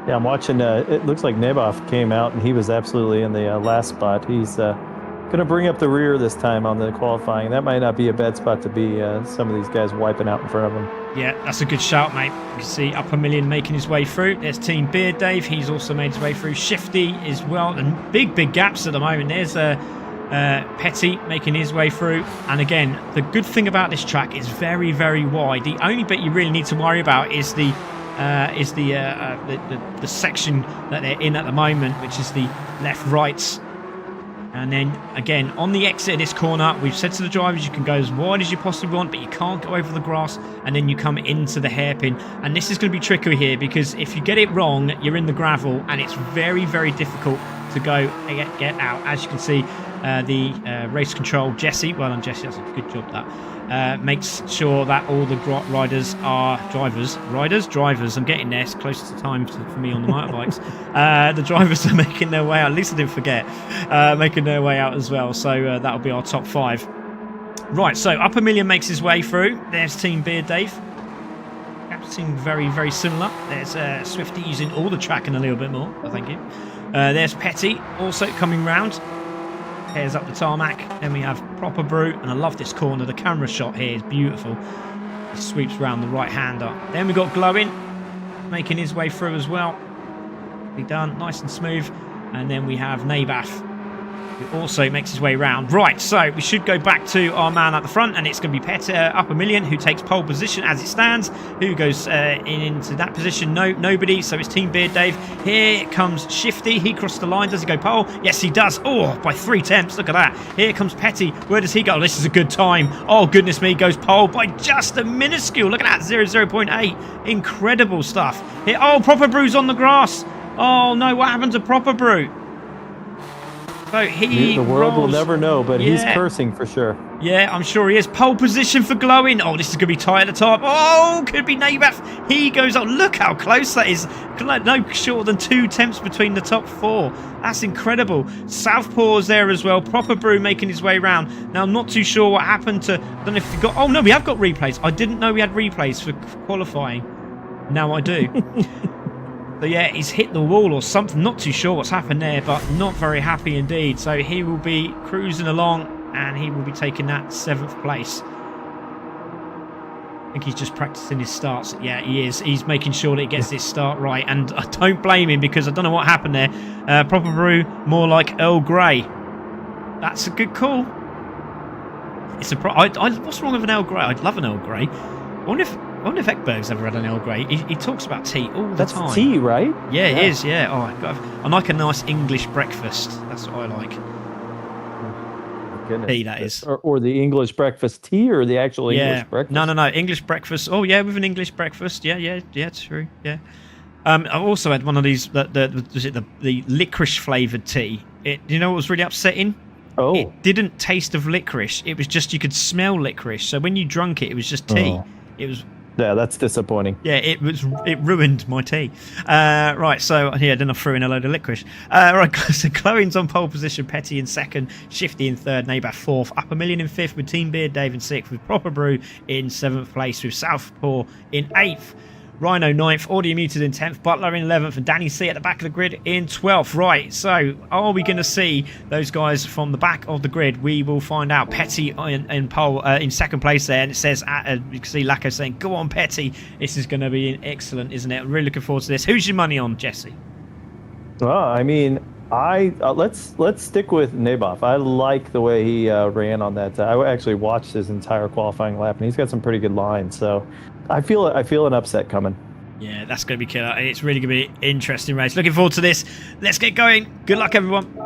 Yeah, I'm watching. It looks like Naboth came out, and he was absolutely in the last spot. He's going to bring up the rear this time on the qualifying. That might not be a bad spot to be. Some of these guys wiping out in front of him. Yeah, that's a good shout, mate. You can see Upper Million making his way through. There's Team Beard Dave. He's also made his way through. Shifty as well. And big gaps at the moment. There's Petty making his way through. And again, the good thing about this track is very, very wide. The only bit you really need to worry about is the is the section that they're in at the moment, which is the left-right. And then again, on the exit of this corner, we've said to the drivers you can go as wide as you possibly want, but you can't go over the grass, and then you come into the hairpin. And this is going to be tricky here, because if you get it wrong, you're in the gravel, and it's very, very difficult to go and get out. As you can see, the race control, Jesse, well done Jesse, that's a good job that, makes sure that all the drivers, I'm getting there, it's close to time for me on the motorbikes. The drivers are making their way out, at least I didn't forget, making their way out as well, so that'll be our top 5. Right, so Upper Million makes his way through. There's Team Beard Dave. Seem very, very similar. There's Swifty using all the track and a little bit more, thank you. There's Petty also coming round. Pairs up the tarmac. Then we have Proper Brew, and I love this corner. The camera shot here is beautiful. He sweeps around the right hander. Then we've got Glowing making his way through as well. Be done, nice and smooth. And then we have Nabath, who also makes his way round. Right, so we should go back to our man at the front, and it's going to be Upper Million, who takes pole position as it stands. Who goes into that position? Nobody. So it's Team Beard Dave. Here comes Shifty. He crossed the line. Does he go pole? Yes, he does. Oh, by 3 tenths. Look at that. Here comes Petty. Where does he go? This is a good time. Oh, goodness me. Goes pole by just a minuscule. Look at that. 0.8. Incredible stuff. Here. Oh, Proper Brew's on the grass. Oh, no. What happened to Proper Brew? So the world will never know, but he's cursing for sure. Yeah, I'm sure he is. Pole position for Glowing. Oh, this is going to be tight at the top. Oh, could be Nabath. He goes up. Look how close that is. No shorter than 2 tenths between the top 4. That's incredible. Southpaw's there as well. Proper Brew making his way round. Now, I'm not too sure what happened to... I don't know if you got... Oh, no, we have got replays. I didn't know we had replays for qualifying. Now I do. So yeah, he's hit the wall or something. Not too sure what's happened there, but not very happy indeed. So he will be cruising along, and he will be taking that 7th place. I think he's just practicing his starts. Yeah, he is. He's making sure that he gets this start right, and I don't blame him, because I don't know what happened there. Proper Brew, more like Earl Grey. That's a good call. It's a what's wrong with an Earl Grey? I'd love an Earl Grey. I wonder if Ekberg's ever had an Earl Grey. He talks about tea all the time. That's tea, right? Yeah, it is, yeah. Oh, I like a nice English breakfast. That's what I like. Goodness. Tea, that is. Or the English breakfast tea, or the actual English breakfast? No. English breakfast. Oh, yeah, with an English breakfast. Yeah, true, yeah. I also had one of these, the licorice flavoured tea. You know what was really upsetting? Oh. It didn't taste of licorice. It was just, you could smell licorice. So when you drunk it, it was just tea. Oh. It was... Yeah, that's disappointing. Yeah, it ruined my tea. Right, so yeah, then I threw in a load of licorice. Right, so Chloe's on pole position, Petty in 2nd, Shifty in 3rd, Nabath 4th, Upper Million in 5th with Team Beard Dave in 6th, with Proper Brew in 7th place, with Southpaw in 8th. Rhino 9th, Audio Muted in 10th, Butler in 11th, and Danny C at the back of the grid in 12th. Right, so are we going to see those guys from the back of the grid? We will find out. Petty in pole in 2nd place there, and it says, you can see Lacko saying, go on, Petty. This is going to be excellent, isn't it? I'm really looking forward to this. Who's your money on, Jesse? Well, I mean, let's stick with Naboth. I like the way he ran on that. I actually watched his entire qualifying lap, and he's got some pretty good lines. So I feel an upset coming. Yeah, that's going to be killer. It's really going to be an interesting race. Looking forward to this. Let's get going. Good luck, everyone.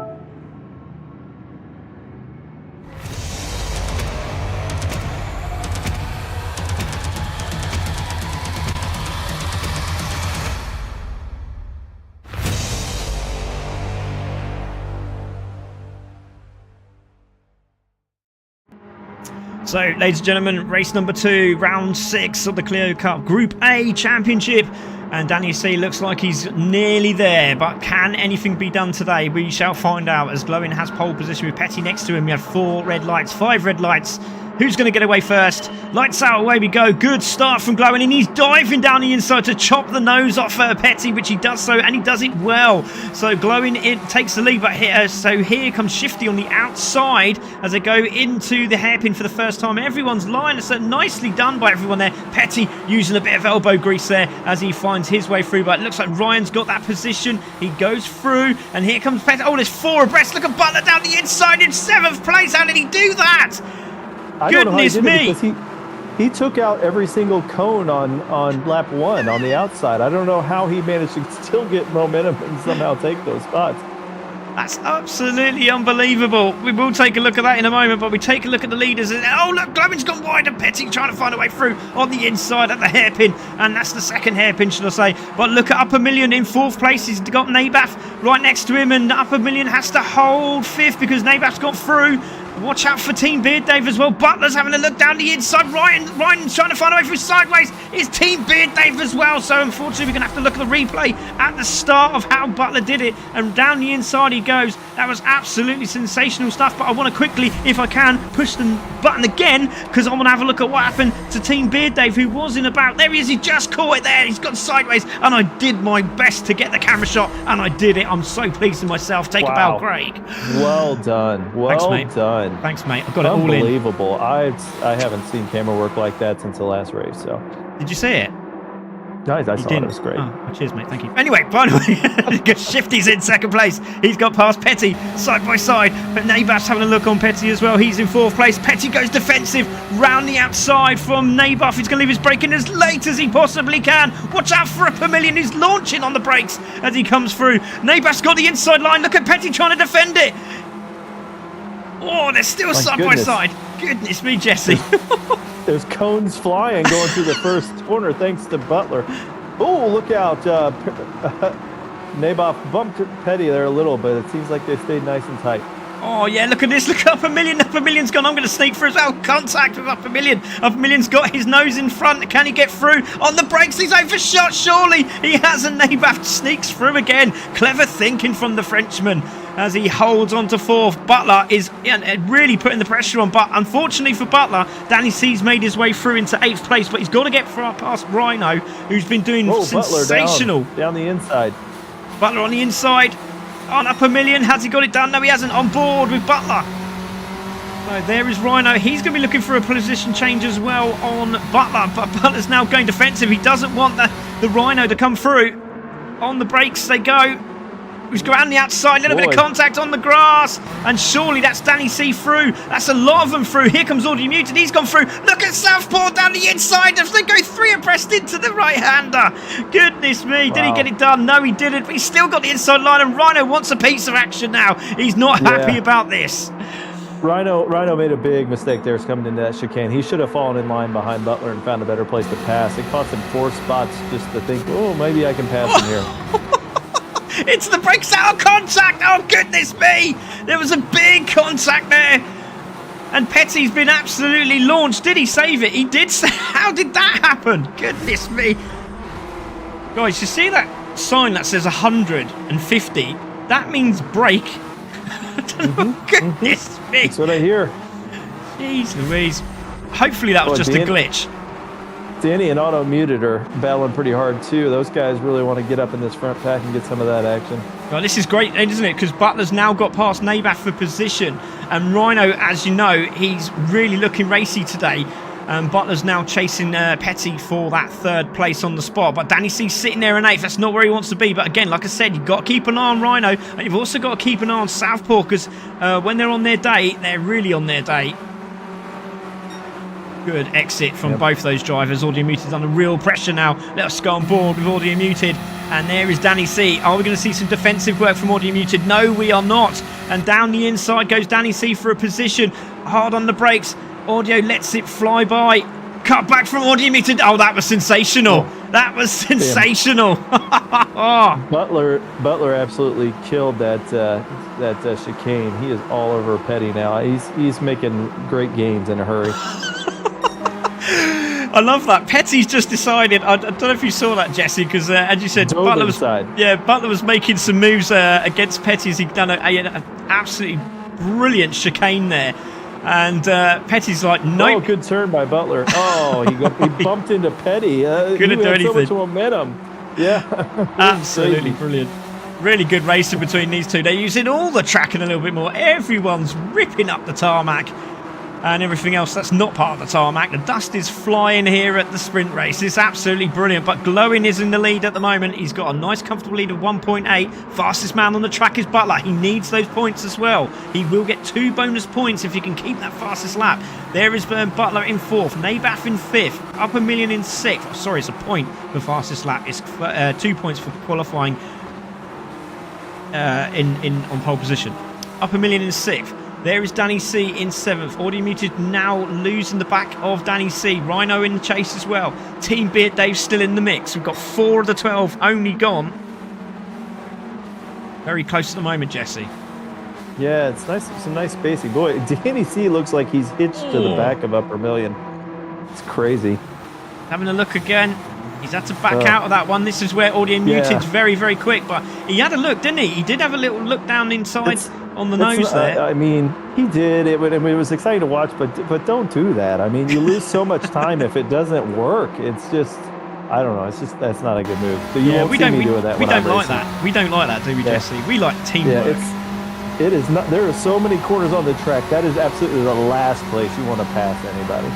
So, ladies and gentlemen, race number 2, round 6 of the Clio Cup Group A Championship. And Danny C looks like he's nearly there, but can anything be done today? We shall find out, as Glowing has pole position with Petty next to him. We have 4 red lights, 5 red lights. Who's going to get away first? Lights out, away we go. Good start from Glowing, and he's diving down the inside to chop the nose off Petty, which he does so, and he does it well. So Glowing takes the lead, but here comes Shifty on the outside as they go into the hairpin for the first time. Everyone's line is so nicely done by everyone there. Petty using a bit of elbow grease there as he finds his way through, but it looks like Ryan's got that position. He goes through, and here comes Petty. Oh, there's 4 abreast. Look at Butler down the inside in 7th place. How did he do that? Goodness me! he took out every single cone on lap 1 on the outside. I don't know how he managed to still get momentum and somehow take those spots. That's absolutely unbelievable. We will take a look at that in a moment, but we take a look at the leaders. And, oh, look, Glowin's gone wide and Petty trying to find a way through on the inside at the hairpin. And that's the second hairpin, should I say. But look at Upper Million in 4th place. He's got Nabath right next to him. And Upper Million has to hold 5th because Nabath's got through. Watch out for Team Beard Dave as well. Butler's having a look down the inside. Ryan's trying to find a way through sideways. It's Team Beard Dave as well. So unfortunately, we're going to have to look at the replay at the start of how Butler did it. And down the inside he goes. That was absolutely sensational stuff. But I want to quickly, if I can, push the button again because I want to have a look at what happened to Team Beard Dave, who was in about. There he is. He just caught it there. He's gone sideways. And I did my best to get the camera shot. And I did it. I'm so pleased with myself. Take a bow, Craig. Well done. Well Thanks, done. Thanks, mate. I've got it all in. Unbelievable. I haven't seen camera work like that since the last race. So, did you see it? Guys, I saw it. It was great. Oh, cheers, mate. Thank you. Anyway, finally, Shifty's in 2nd place. He's got past Petty side by side. But Nabath's having a look on Petty as well. He's in 4th place. Petty goes defensive round the outside from Nabath. He's going to leave his brake in as late as he possibly can. Watch out for Upper Million. He's launching on the brakes as he comes through. Nabath's got the inside line. Look at Petty trying to defend it. Oh, they're still side by side. Goodness me, Jesse. There's cones flying going through the first corner thanks to Butler. Oh, look out. Naboth bumped Petty there a little, but it seems like they stayed nice and tight. Oh, yeah, look at this. Look at Upper Million. Upper Million's gone. I'm going to sneak through as well. Contact with Upper Million. Upper Million's got his nose in front. Can he get through? On the brakes, he's overshot. Surely he hasn't. Nabath sneaks through again. Clever thinking from the Frenchman as he holds on to 4th. Butler is really putting the pressure on. But unfortunately for Butler, Danny C's made his way through into 8th place. But he's got to get past Rhino, who's been doing sensational. Down the inside. Butler on the inside. On Upper Million, has he got it done? No, he hasn't. On board with Butler. So there is Rhino. He's going to be looking for a position change as well on Butler. But Butler's now going defensive. He doesn't want the Rhino to come through. On the brakes they go. He's going around the outside. A little bit of contact on the grass. And surely that's Danny C through. That's a lot of them through. Here comes Audio Muted. He's gone through. Look at Southpaw down the inside as they go 3 and pressed into the right-hander. Goodness me. Did he get it done? No, he didn't. But he's still got the inside line. And Rhino wants a piece of action now. He's not happy about this. Rhino made a big mistake there coming into that chicane. He should have fallen in line behind Butler and found a better place to pass. It cost him 4 spots just to think, oh, maybe I can pass him here. It's the brakes out of contact. Oh, goodness me. There was a big contact there. And Petty's been absolutely launched. Did he save it? He did. How did that happen? Goodness me. Guys, you see that sign that says 150? That means brake. Goodness me. That's what I hear. Jeez Louise. Hopefully that was just a glitch. Danny and Auto Muted are battling pretty hard too. Those guys really want to get up in this front pack and get some of that action. Well, this is great, isn't it? Because Butler's now got past Nabath for position. And Rhino, as you know, he's really looking racy today. Butler's now chasing Petty for that 3rd place on the spot. But Danny C's sitting there in 8th. That's not where he wants to be. But again, like I said, you've got to keep an eye on Rhino. And you've also got to keep an eye on Southpaw because when they're on their day, they're really on their day. Good exit from both those drivers. Audio Muted's under real pressure now. Let us go on board with Audio Muted. And there is Danny C. Are we going to see some defensive work from Audio Muted? No, we are not. And down the inside goes Danny C for a position. Hard on the brakes. Audio lets it fly by. Cut back from Audio Muted. Oh, that was sensational. That was sensational. Butler absolutely killed that chicane. He is all over Petty now. He's making great gains in a hurry. I love that. Petty's just decided. I don't know if you saw that, Jesse, because as you said, Butler was making some moves against Petty as he'd done an absolutely brilliant chicane there. And Petty's like, nope. Oh, good turn by Butler. Oh, he bumped into Petty. Couldn't do anything. So much momentum. Yeah. Absolutely brilliant. Really good racing between these two. They're using all the track and a little bit more. Everyone's ripping up the tarmac. and everything else that's not part of the tarmac. The dust is flying here at the sprint race. It's absolutely brilliant, but Glowing is in the lead at the moment. He's got a nice comfortable lead of 1.8. Fastest man on the track is Butler. He needs those points as well. He will get 2 bonus points if he can keep that fastest lap. There is Butler in 4th, Nabath in 5th, Up a Million in 6th. Oh, sorry, it's a point for fastest lap. It's 2 points for qualifying on pole position. Up a Million in 6th. There is Danny C in 7th. Audio Muted now losing the back of Danny C. Rhino in the chase as well. Team Beard Dave still in the mix. We've got 4 of the 12 only gone. Very close at the moment, Jesse. Yeah, it's nice. Some nice spacing. Boy, Danny C looks like he's hitched to the back of Upper Million. It's crazy. Having a look again. He's had to back out of that one. This is where Audio Muted's very, very quick. But he had a look, didn't he? He did have a little look down inside on the nose there. I mean, he did. It was exciting to watch, but don't do that. I mean, you lose so much time if it doesn't work. It's just, I don't know. It's just, that's not a good move. So you won't see me doing that. We don't like that. We don't like that, do we, Jesse? We like teamwork. Yeah, it is not. There are so many corners on the track. That is absolutely the last place you want to pass anybody.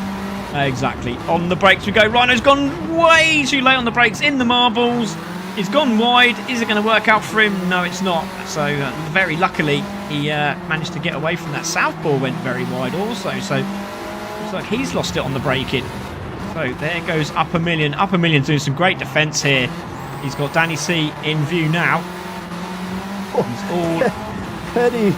Exactly. On the brakes we go. Rhino's gone way too late on the brakes in the marbles. He's gone wide. Is it going to work out for him? No, it's not. So very luckily he managed to get away from that. Southpaw went very wide also. So looks like he's lost it on the braking. So there goes Up a Million. Up a Million doing some great defence here. He's got Danny C in view now. He's all... Petty,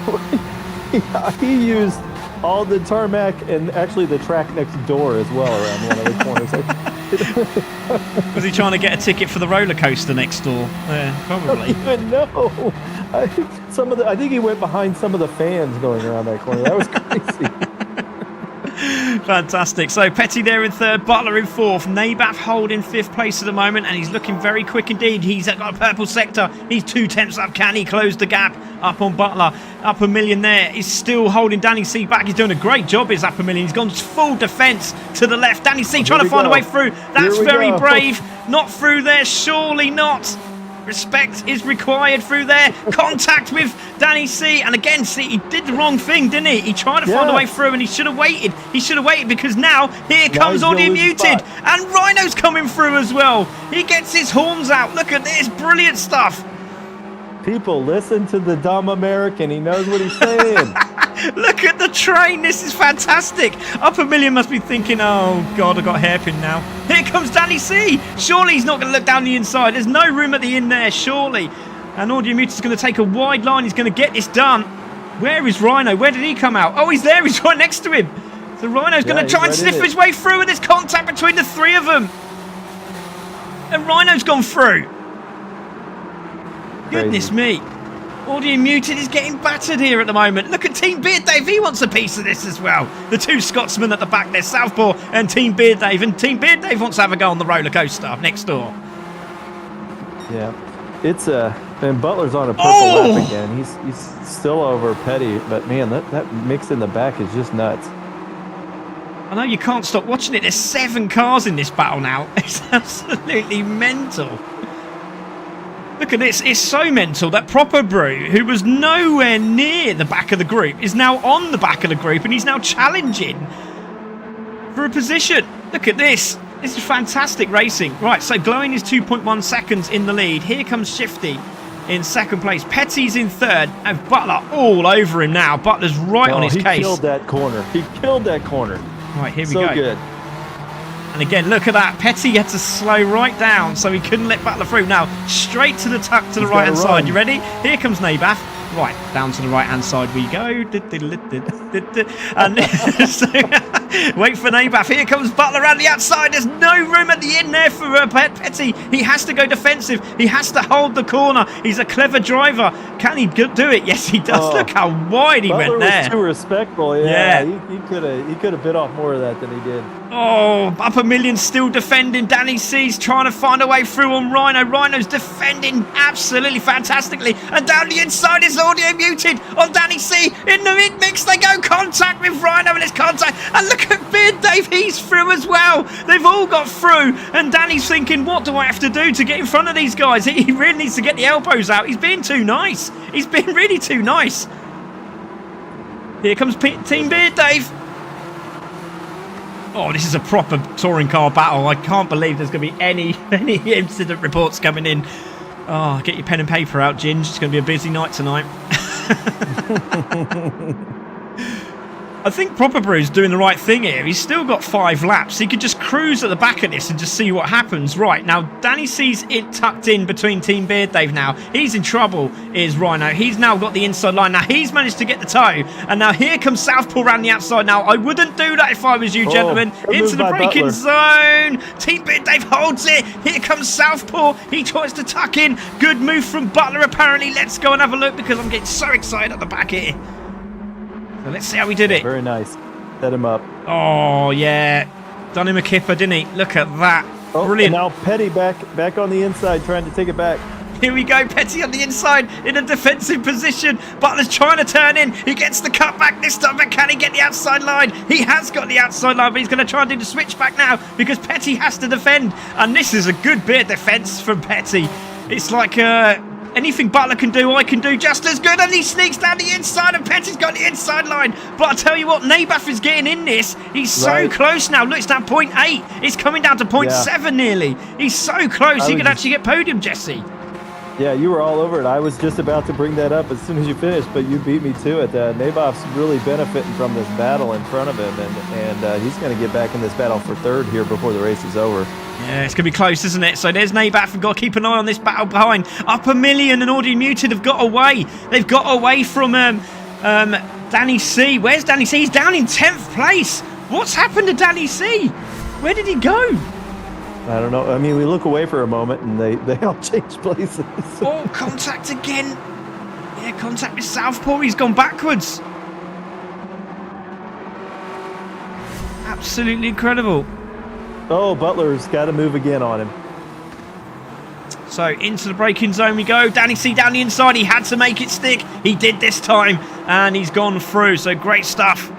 he used all the tarmac and actually the track next door as well around one of the corners. Was he trying to get a ticket for the roller coaster next door? Probably. I don't even know. I think he went behind some of the fans going around that corner. That was crazy. Fantastic. So Petty there in 3rd, Butler in 4th, Nabath holding 5th place at the moment, and he's looking very quick indeed. He's got a purple sector. He's 2 tenths up. Can he close the gap up on Butler? Up a Million there. He's still holding Danny C back. He's doing a great job, is Up a Million. He's gone full defence to the left. Danny C trying to find a way through. That's very brave. Not through there. Surely not. Respect is required through there. Contact with Danny C. And again, see, he did the wrong thing, didn't he? He tried to find a way through and he should have waited. He should have waited because now here comes Audio Muted. And Rhino's coming through as well. He gets his horns out. Look at this. Brilliant stuff. People, listen to the dumb American. He knows what he's saying. Look at the train. This is fantastic. Up a Million must be thinking, oh, God, I got a hairpin now. Here comes Danny C. Surely he's not going to look down the inside. There's no room at the end there, surely. And Audio Muted's going to take a wide line. He's going to get this done. Where is Rhino? Where did he come out? Oh, he's there. He's right next to him. So Rhino's going to try and sniff his way through, and there's contact between the 3 of them. And Rhino's gone through. Goodness me. Audio Muted is getting battered here at the moment. Look at Team Beard Dave. He wants a piece of this as well. The 2 Scotsmen at the back there, Southpaw and Team Beard Dave. And Team Beard Dave wants to have a go on the roller coaster next door. Yeah. It's and Butler's on a purple lap again. He's still over Petty, but man, that mix in the back is just nuts. I know you can't stop watching it. There's 7 cars in this battle now. It's absolutely mental. Look at this. It's so mental that Proper Brew, who was nowhere near the back of the group, is now on the back of the group and he's now challenging for a position. Look at this. This is fantastic racing. Right, so Glowing is 2.1 seconds in the lead. Here comes Shifty in 2nd place. Petty's in 3rd and Butler all over him now. Butler's right on his case. He killed that corner. He killed that corner. Right, here we go. So good. And again, look at that. Petty had to slow right down so he couldn't let Butler through. Now, straight to the tuck to the right-hand side. You ready? Here comes Nabath. Right, down to the right-hand side we go. And so, wait for Nabath. Here comes Butler around the outside. There's no room at the end there for Petty. He has to go defensive. He has to hold the corner. He's a clever driver. Can he do it? Yes, he does. Look how wide he went there. Butler was too respectful. Yeah. He could have bit off more of that than he did. Oh, Up a Million still defending. Danny C's trying to find a way through on Rhino. Rhino's defending absolutely fantastically. And down the inside is Audio Muted on Danny C. In the mid-mix they go. Contact with Rhino and it's contact. And look at Beard Dave. He's through as well. They've all got through. And Danny's thinking, what do I have to do to get in front of these guys? He really needs to get the elbows out. He's being too nice. He's been really too nice. Here comes Team Beard Dave. Oh, this is a proper touring car battle. I can't believe there's going to be any incident reports coming in. Oh, get your pen and paper out, Ginge. It's going to be a busy night tonight. I think Proper Brew's doing the right thing here. He's still got 5 laps. He could just cruise at the back of this and just see what happens. Right, now Danny C's it tucked in between Team Beard Dave now. He's in trouble, is Rhino. He's now got the inside line. Now he's managed to get the toe. And now here comes Southpaw around the outside. Now I wouldn't do that if I was you, gentlemen. Into the braking zone. Team Beard Dave holds it. Here comes Southpaw. He tries to tuck in. Good move from Butler apparently. Let's go and have a look because I'm getting so excited at the back here. So let's see how we did it. Very nice. Set him up. Oh, yeah. Done him a kipper, didn't he? Look at that. Oh, brilliant. And now Petty back on the inside trying to take it back. Here we go. Petty on the inside in a defensive position. Butler's trying to turn in. He gets the cut back this time, but can he get the outside line? He has got the outside line, but he's going to try and do the switchback now because Petty has to defend. And this is a good bit of defence from Petty. It's like... anything Butler can do, I can do just as good. And he sneaks down the inside and Petty's got the inside line. But I tell you what, Nabath is getting in this. He's so close now. Look, it's down 0.8. It's coming down to 0.7 nearly. He's so close. He could actually get podium, Jesse. Yeah, you were all over it. I was just about to bring that up as soon as you finished, but you beat me to it. Naboth's really benefiting from this battle in front of him, and he's going to get back in this battle for third here before the race is over. Yeah, it's going to be close, isn't it? So there's Nabath. We've got to keep an eye on this battle behind. Up a million and Audio Muted have got away. They've got away from Danny C. Where's Danny C? He's down in 10th place. What's happened to Danny C? Where did he go? I don't know. I mean, we look away for a moment and they all change places. Oh, contact again. Yeah, contact with Southpaw. He's gone backwards. Absolutely incredible. Oh, Butler's got to move again on him. So into the braking zone we go. Danny C down the inside. He had to make it stick. He did this time and he's gone through. So great stuff.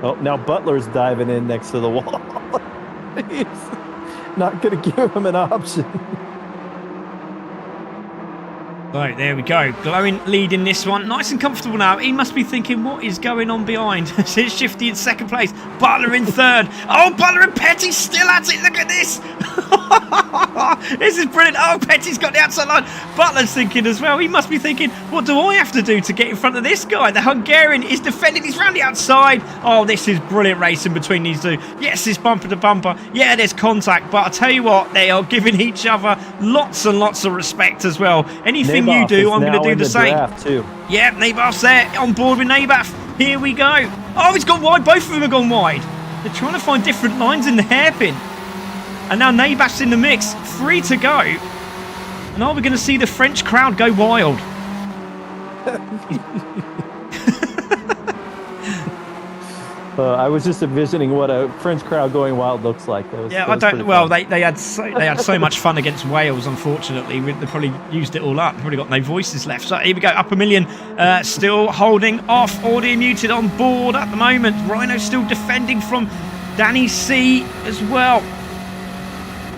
Oh, now Butler's diving in next to the wall. He's not going to give him an option. Right, there we go. Glowing lead in this one. Nice and comfortable now. He must be thinking, what is going on behind? It's Shifty in second place. Butler in third. Oh, Butler and Petty still at it. Look at this. This is brilliant. Oh, Petty's got the outside line. Butler's thinking as well. He must be thinking, what do I have to do to get in front of this guy? The Hungarian is defending. He's round the outside. Oh, this is brilliant racing between these two. Yes, it's bumper to bumper. Yeah, there's contact. But I'll tell you what, they are giving each other lots and lots of respect as well. Anything you do, I'm going to do the same. Too. Yeah, Nabath's there. On board with Nabath. Here we go. Oh, he's gone wide. Both of them have gone wide. They're trying to find different lines in the hairpin. And now Nabath's in the mix. 3 to go. And are we going to see the French crowd go wild? I was just envisioning what a French crowd going wild looks like. I don't. Well, they had so much fun against Wales. Unfortunately, they probably used it all up. They've probably got no voices left. So here we go. Up a million, still holding off. Audio Muted on board at the moment. Rhino still defending from Danny C as well.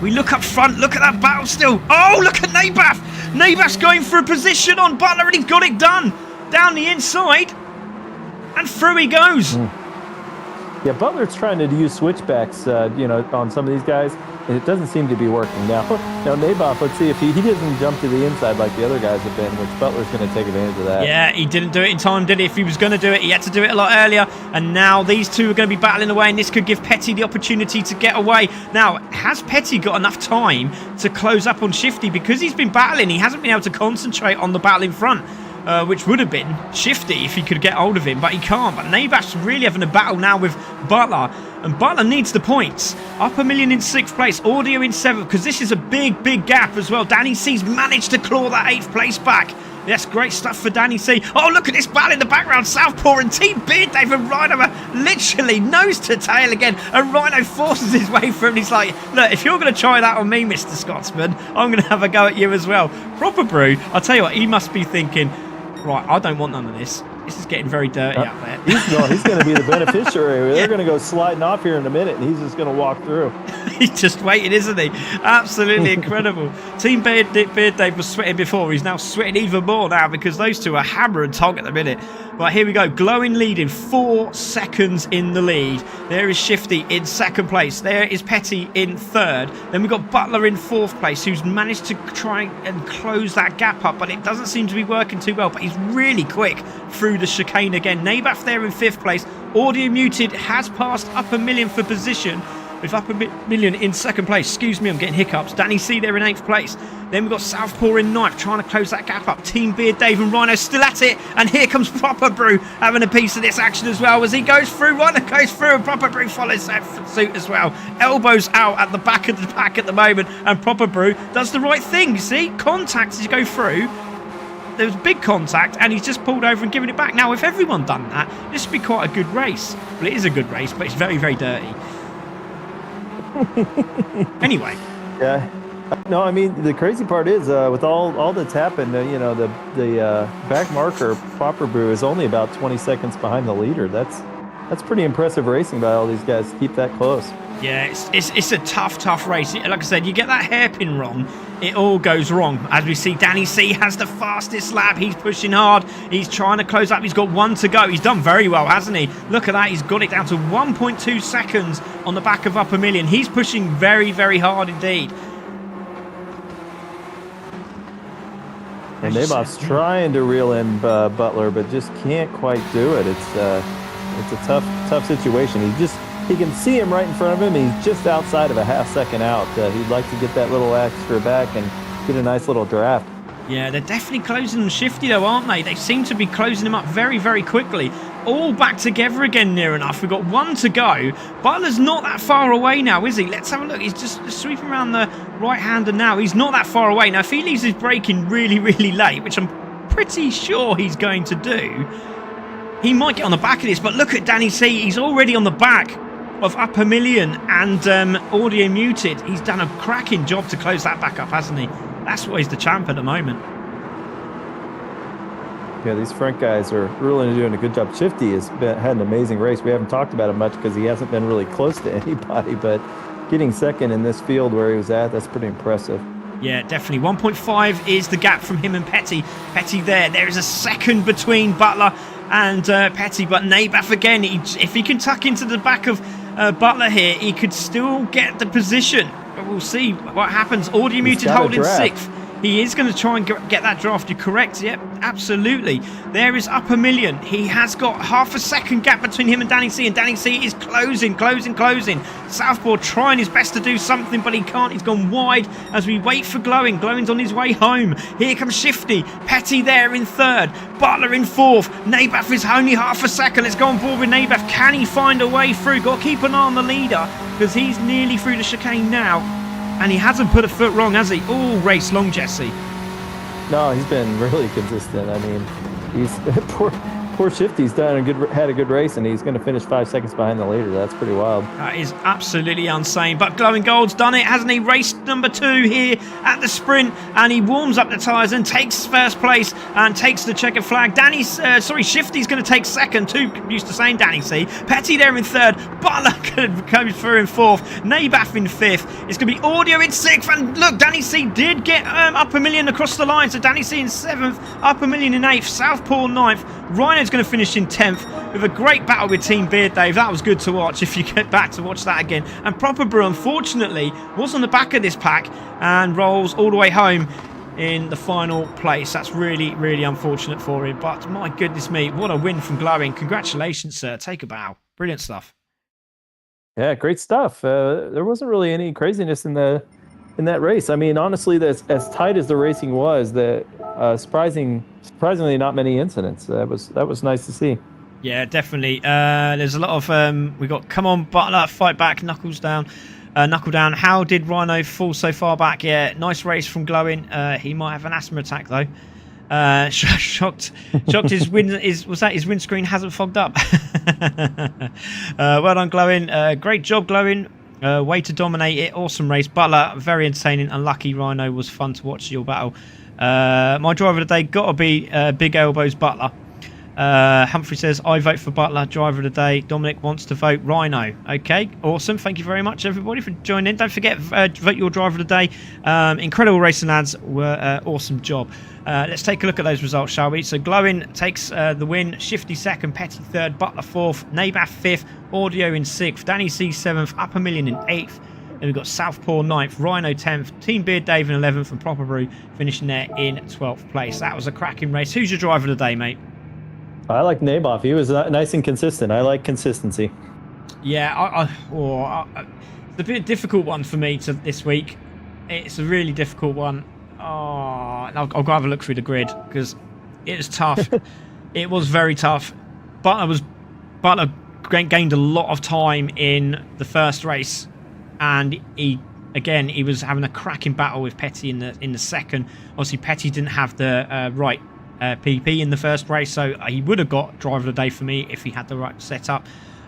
We look up front. Look at that battle still. Oh, look at Nabath. Nabath's going for a position on Butler, and he's got it done down the inside, and through he goes. Yeah, Butler's trying to use switchbacks, on some of these guys, and it doesn't seem to be working. Now Naboth, let's see if he doesn't jump to the inside like the other guys have been, which Butler's going to take advantage of that. Yeah, he didn't do it in time, did he? If he was going to do it, he had to do it a lot earlier. And now these two are going to be battling away, and this could give Petty the opportunity to get away. Now, has Petty got enough time to close up on Shifty? Because he's been battling, he hasn't been able to concentrate on the battle in front. Which would have been Shifty if he could get hold of him, but he can't. But Nabath's really having a battle now with Butler, and Butler needs the points. Up a million in 6th place, Audio in 7th, because this is a big gap as well. Danny C's managed to claw that 8th place back. That's great stuff for Danny C. Oh, look at this battle in the background. Southpaw and Team Beard Dave and Rhino are literally nose to tail again. And Rhino forces his way through and he's like, look, if you're going to try that on me, Mr. Scotsman, I'm going to have a go at you as well. Proper Brew, I'll tell you what, he must be thinking, right, I don't want none of this. This is getting very dirty out there. He's going to be the beneficiary. They're going to go sliding off here in a minute, and he's just going to walk through. He's just waiting, isn't he? Absolutely incredible. Team Beard Dave was sweating before. He's now sweating even more now because those two are hammer and tong at the minute. Right, here we go. Glowing leading 4 seconds in the lead. There is Shifty in second place. There is Petty in third. Then we've got Butler in fourth place, who's managed to try and close that gap up, but it doesn't seem to be working too well. But he's really quick through the chicane again. Nabath there in fifth place. Audio Muted has passed Upper Million for position, with Upper Million in second place. Excuse me, I'm getting hiccups. Danny C there in 8th place. Then we've got Southpaw in 9th, trying to close that gap up. Team Beard Dave and Rhino still at it. And here comes Proper Brew having a piece of this action as well. As he goes through, Rhino goes through, and Proper Brew follows suit as well. Elbows out at the back of the pack at the moment. And Proper Brew does the right thing, you see? Contact as you go through. There was big contact, and he's just pulled over and given it back. Now, if everyone done that, this would be quite a good race. Well, it is a good race, but it's very, very dirty. Anyway. Yeah. No, I mean, the crazy part is with all that's happened, you know, the back marker, Proper Brew, is only about 20 seconds behind the leader. That's pretty impressive racing by all these guys to keep that close. Yeah, it's a tough race. Like I said, you get that hairpin wrong, it all goes wrong. As we see, Danny C has the fastest lap. He's pushing hard. He's trying to close up. He's got 1 to go. He's done very well, hasn't he? Look at that. He's got it down to 1.2 seconds on the back of Upper Million. He's pushing very, very hard indeed. And Naboth's trying to reel in Butler, but just can't quite do it. It's a tough situation. He can see him right in front of him. He's just outside of a half second out. He'd like to get that little extra back and get a nice little draft. Yeah, they're definitely closing them Shifty though, aren't they? They seem to be closing him up very, very quickly. All back together again near enough. We've got 1 to go. Butler's not that far away now, is he? Let's have a look. He's just sweeping around the right-hander now. He's not that far away. Now, if he leaves his braking really, really late, which I'm pretty sure he's going to do, he might get on the back of this. But look at Danny C. He's already on the back of Upper Million and Audio Muted. He's done a cracking job to close that back up, hasn't he? That's why he's the champ at the moment. Yeah, these front guys are really doing a good job. Shifty had an amazing race. We haven't talked about it much because he hasn't been really close to anybody, but getting second in this field where he was at, that's pretty impressive. Yeah, definitely. 1.5 is the gap from him and Petty. Petty there. There is a second between Butler and Petty, but Nabath again, if he can tuck into the back of Butler here, he could still get the position. But we'll see what happens. Audio Muted holding 6th. He is going to try and get that draft. You're correct. Yep, absolutely. There is Upper Million. He has got half a second gap between him and Danny C. And Danny C is closing. Southpaw trying his best to do something, but he can't. He's gone wide as we wait for Glowing. Glowing's on his way home. Here comes Shifty. Petty there in 3rd. Butler in 4th. Nabath is only half a second. Let's go on board with Nabath. Can he find a way through? Got to keep an eye on the leader because he's nearly through the chicane now. And he hasn't put a foot wrong, has he? All race long, Jesse. No, he's been really consistent. I mean, he's poor Shifty's had a good race, and he's going to finish 5 seconds behind the leader. That's pretty wild. That is absolutely insane. But Glowing Gold's done it, hasn't he? Race number 2 here at the sprint, and he warms up the tyres and takes first place and takes the checkered flag. Shifty's going to take second. Too used to saying Danny C. Petty there in 3rd. Butler comes through in 4th. Nabath in 5th. It's going to be Audio in 6th. And look, Danny C did get Upper Million across the line. So Danny C in 7th. Upper Million in 8th. Southpaw 9th. Rhino's going to finish in 10th with a great battle with Team Beard Dave. That was good to watch if you get back to watch that again. And Proper Brew, unfortunately, was on the back of this pack and rolls all the way home in the final place. That's really, really unfortunate for him. But my goodness me, what a win from Glowing. Congratulations, sir. Take a bow. Brilliant stuff. Yeah, great stuff. There wasn't really any craziness in that race. I mean, honestly, as tight as the racing was, surprisingly not many incidents. That was nice to see. Yeah, definitely. There's a lot of we got come on Butler, fight back, knuckle down. How did Rhino fall so far back? Yeah, nice race from Glowing. He might have an asthma attack though. Shocked his windscreen hasn't fogged up. Well done, Glowing. Great job, Glowing. Way to dominate it. Awesome race. Butler, very entertaining. Unlucky. Rhino was fun to watch your battle. My driver of the day got to be Big Elbows Butler. Humphrey says, I vote for Butler, driver of the day. Dominic wants to vote Rhino. Okay, awesome. Thank you very much, everybody, for joining in. Don't forget, vote your driver of the day. Incredible racing, lads. Awesome job. Let's take a look at those results, shall we? So Glowing takes the win. Shifty second, Petty third, Butler fourth, Nabath fifth, Audio in sixth, Danny C seventh, Upper Million in eighth. Then we've got Southpaw 9th, Rhino 10th, Team Beard Dave in 11th, and Proper Brew finishing there in 12th place. That was a cracking race. Who's your driver of the day, mate? I like Naboth. He was nice and consistent. I like consistency. Yeah, it's a bit difficult one for me this week. It's a really difficult one. Oh, I'll go have a look through the grid because it was tough. It was very tough. Butler gained a lot of time in the first race. And he was having a cracking battle with Petty in the second. Obviously, Petty didn't have the right PP in the first race, so he would have got driver of the day for me if he had the right setup.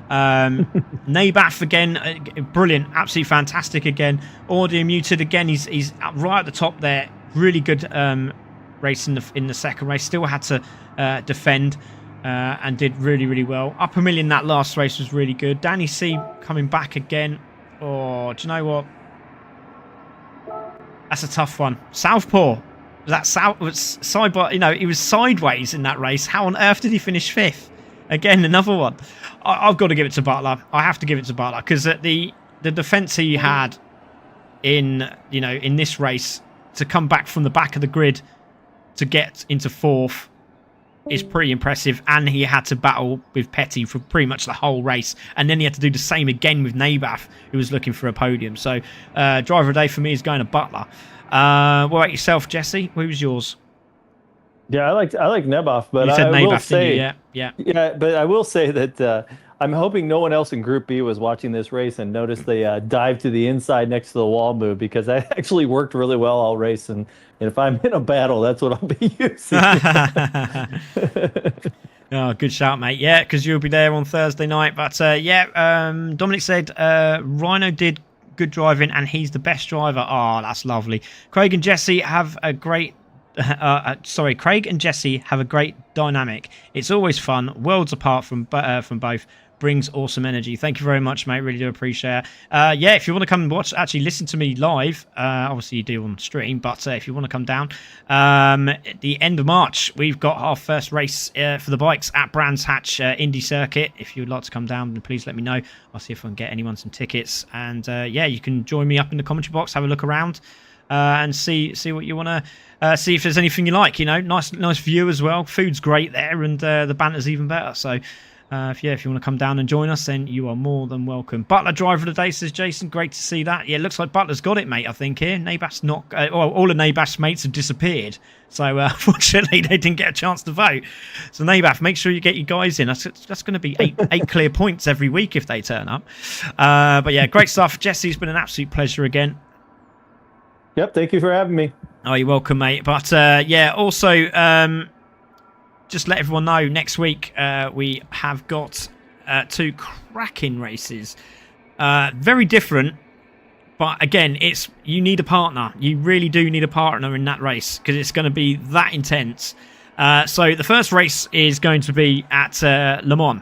Nabath again, brilliant, absolutely fantastic again. Audio muted again. He's right at the top there. Really good race in the second race. Still had to defend. And did really, really well. Upper Million that last race was really good. Danny C coming back again. Oh, do you know what? That's a tough one. Southpaw. He was sideways in that race. How on earth did he finish fifth? Again, another one. I've got to give it to Butler. I have to give it to Butler because the defence he had in this race to come back from the back of the grid to get into fourth is pretty impressive, and he had to battle with Petty for pretty much the whole race, and then he had to do the same again with Nabath, who was looking for a podium. So driver of the day for me is going to Butler. What about yourself, Jesse? Who was yours? Yeah, I like Naboth, but you said I Nabath, will say, didn't you? yeah, but I will say that I'm hoping no one else in Group B was watching this race and noticed the dive to the inside next to the wall move, because that actually worked really well all race. And if I'm in a battle, that's what I'll be using. Oh, good shout, mate. Yeah, because you'll be there on Thursday night. But Dominic said Rhino did good driving and he's the best driver. Oh, that's lovely. Craig and Jesse have a great Craig and Jesse have a great dynamic. It's always fun, worlds apart from both. Brings awesome energy. Thank you very much, mate. Really do appreciate it. If you want to come and listen to me live, obviously you do on stream, but if you want to come down, at the end of March, we've got our first race for the bikes at Brands Hatch Indy Circuit. If you'd like to come down, then please let me know. I'll see if I can get anyone some tickets. And you can join me up in the commentary box, have a look around, and see what you want to see if there's anything you like. Nice view as well. Food's great there, and the banter's even better. So. If you want to come down and join us, then you are more than welcome. Butler driver of the day, says Jason. Great to see that. Yeah, it looks like Butler's got it, mate, I think here. Nabath's not... all of Nabath's mates have disappeared. So, unfortunately, they didn't get a chance to vote. So, Nabath, make sure you get your guys in. That's going to be eight clear points every week if they turn up. But, yeah, great stuff. Jesse, it's been an absolute pleasure again. Yep, thank you for having me. Oh, you're welcome, mate. But, also... just let everyone know, next week we have got 2 cracking races. Very different, but again, you need a partner. You really do need a partner in that race because it's going to be that intense. So the first race is going to be at Le Mans.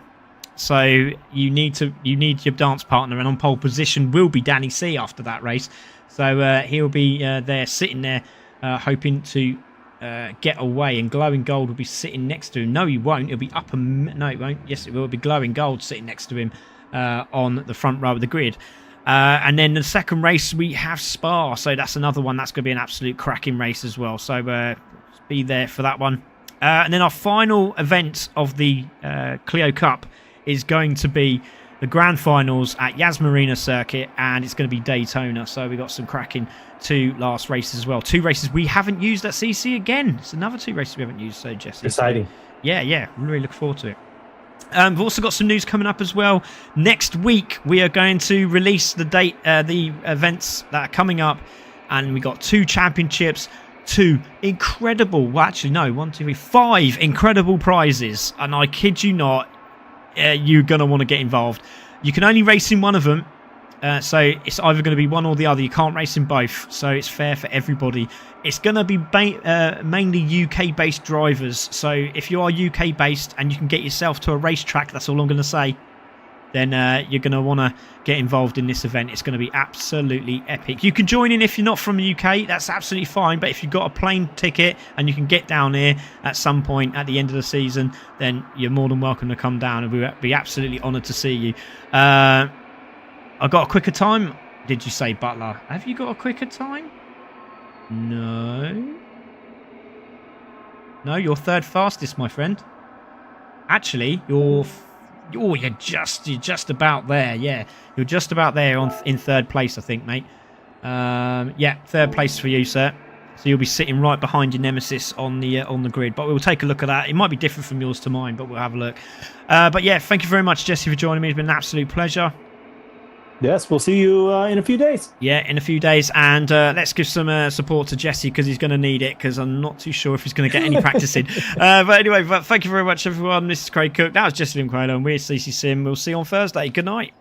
So you need your dance partner, and on pole position will be Danny C after that race. So he'll be there, sitting there, hoping to get away, and Glowing Gold will be sitting next to him. No, he won't. It'll be no, it won't. Yes, it will be Glowing Gold sitting next to him on the front row of the grid. And then the second race we have Spa, so that's another one that's going to be an absolute cracking race as well. So be there for that one. And then our final event of the Clio Cup is going to be the grand finals at Yas Marina Circuit, and it's going to be Daytona. So we got some cracking 2 last races as well. 2 races we haven't used at CC again. It's another 2 races we haven't used. So Jesse, exciting. So, yeah, really look forward to it. We've also got some news coming up as well. Next week we are going to release the date, the events that are coming up, and we got 2 championships, 2 incredible. Well, actually, no, 1, 2, 3, 5 incredible prizes, and I kid you not. You're going to want to get involved. You can only race in one of them. So it's either going to be one or the other. You can't race in both, so it's fair for everybody. It's going to be mainly UK-based drivers. So if you are UK-based and you can get yourself to a racetrack, that's all I'm going to say, then you're going to want to get involved in this event. It's going to be absolutely epic. You can join in if you're not from the UK. That's absolutely fine. But if you've got a plane ticket and you can get down here at some point at the end of the season, then you're more than welcome to come down. And we'll be absolutely honoured to see you. I got a quicker time. Did you say, Butler? Have you got a quicker time? No. No, you're third fastest, my friend. Actually, you're just about there. Yeah, you're just about there in third place, I think, mate. Yeah, third place for you, sir. So you'll be sitting right behind your nemesis on the grid. But we'll take a look at that. It might be different from yours to mine, but we'll have a look. But yeah, thank you very much, Jesse, for joining me. It's been an absolute pleasure. Yes, we'll see you in a few days. Yeah, in a few days. And let's give some support to Jesse because he's going to need it because I'm not too sure if he's going to get any practice in. But anyway, thank you very much, everyone. This is Craig Cook. That was Jesse Limquelo, and we're CC Sim. We'll see you on Thursday. Good night.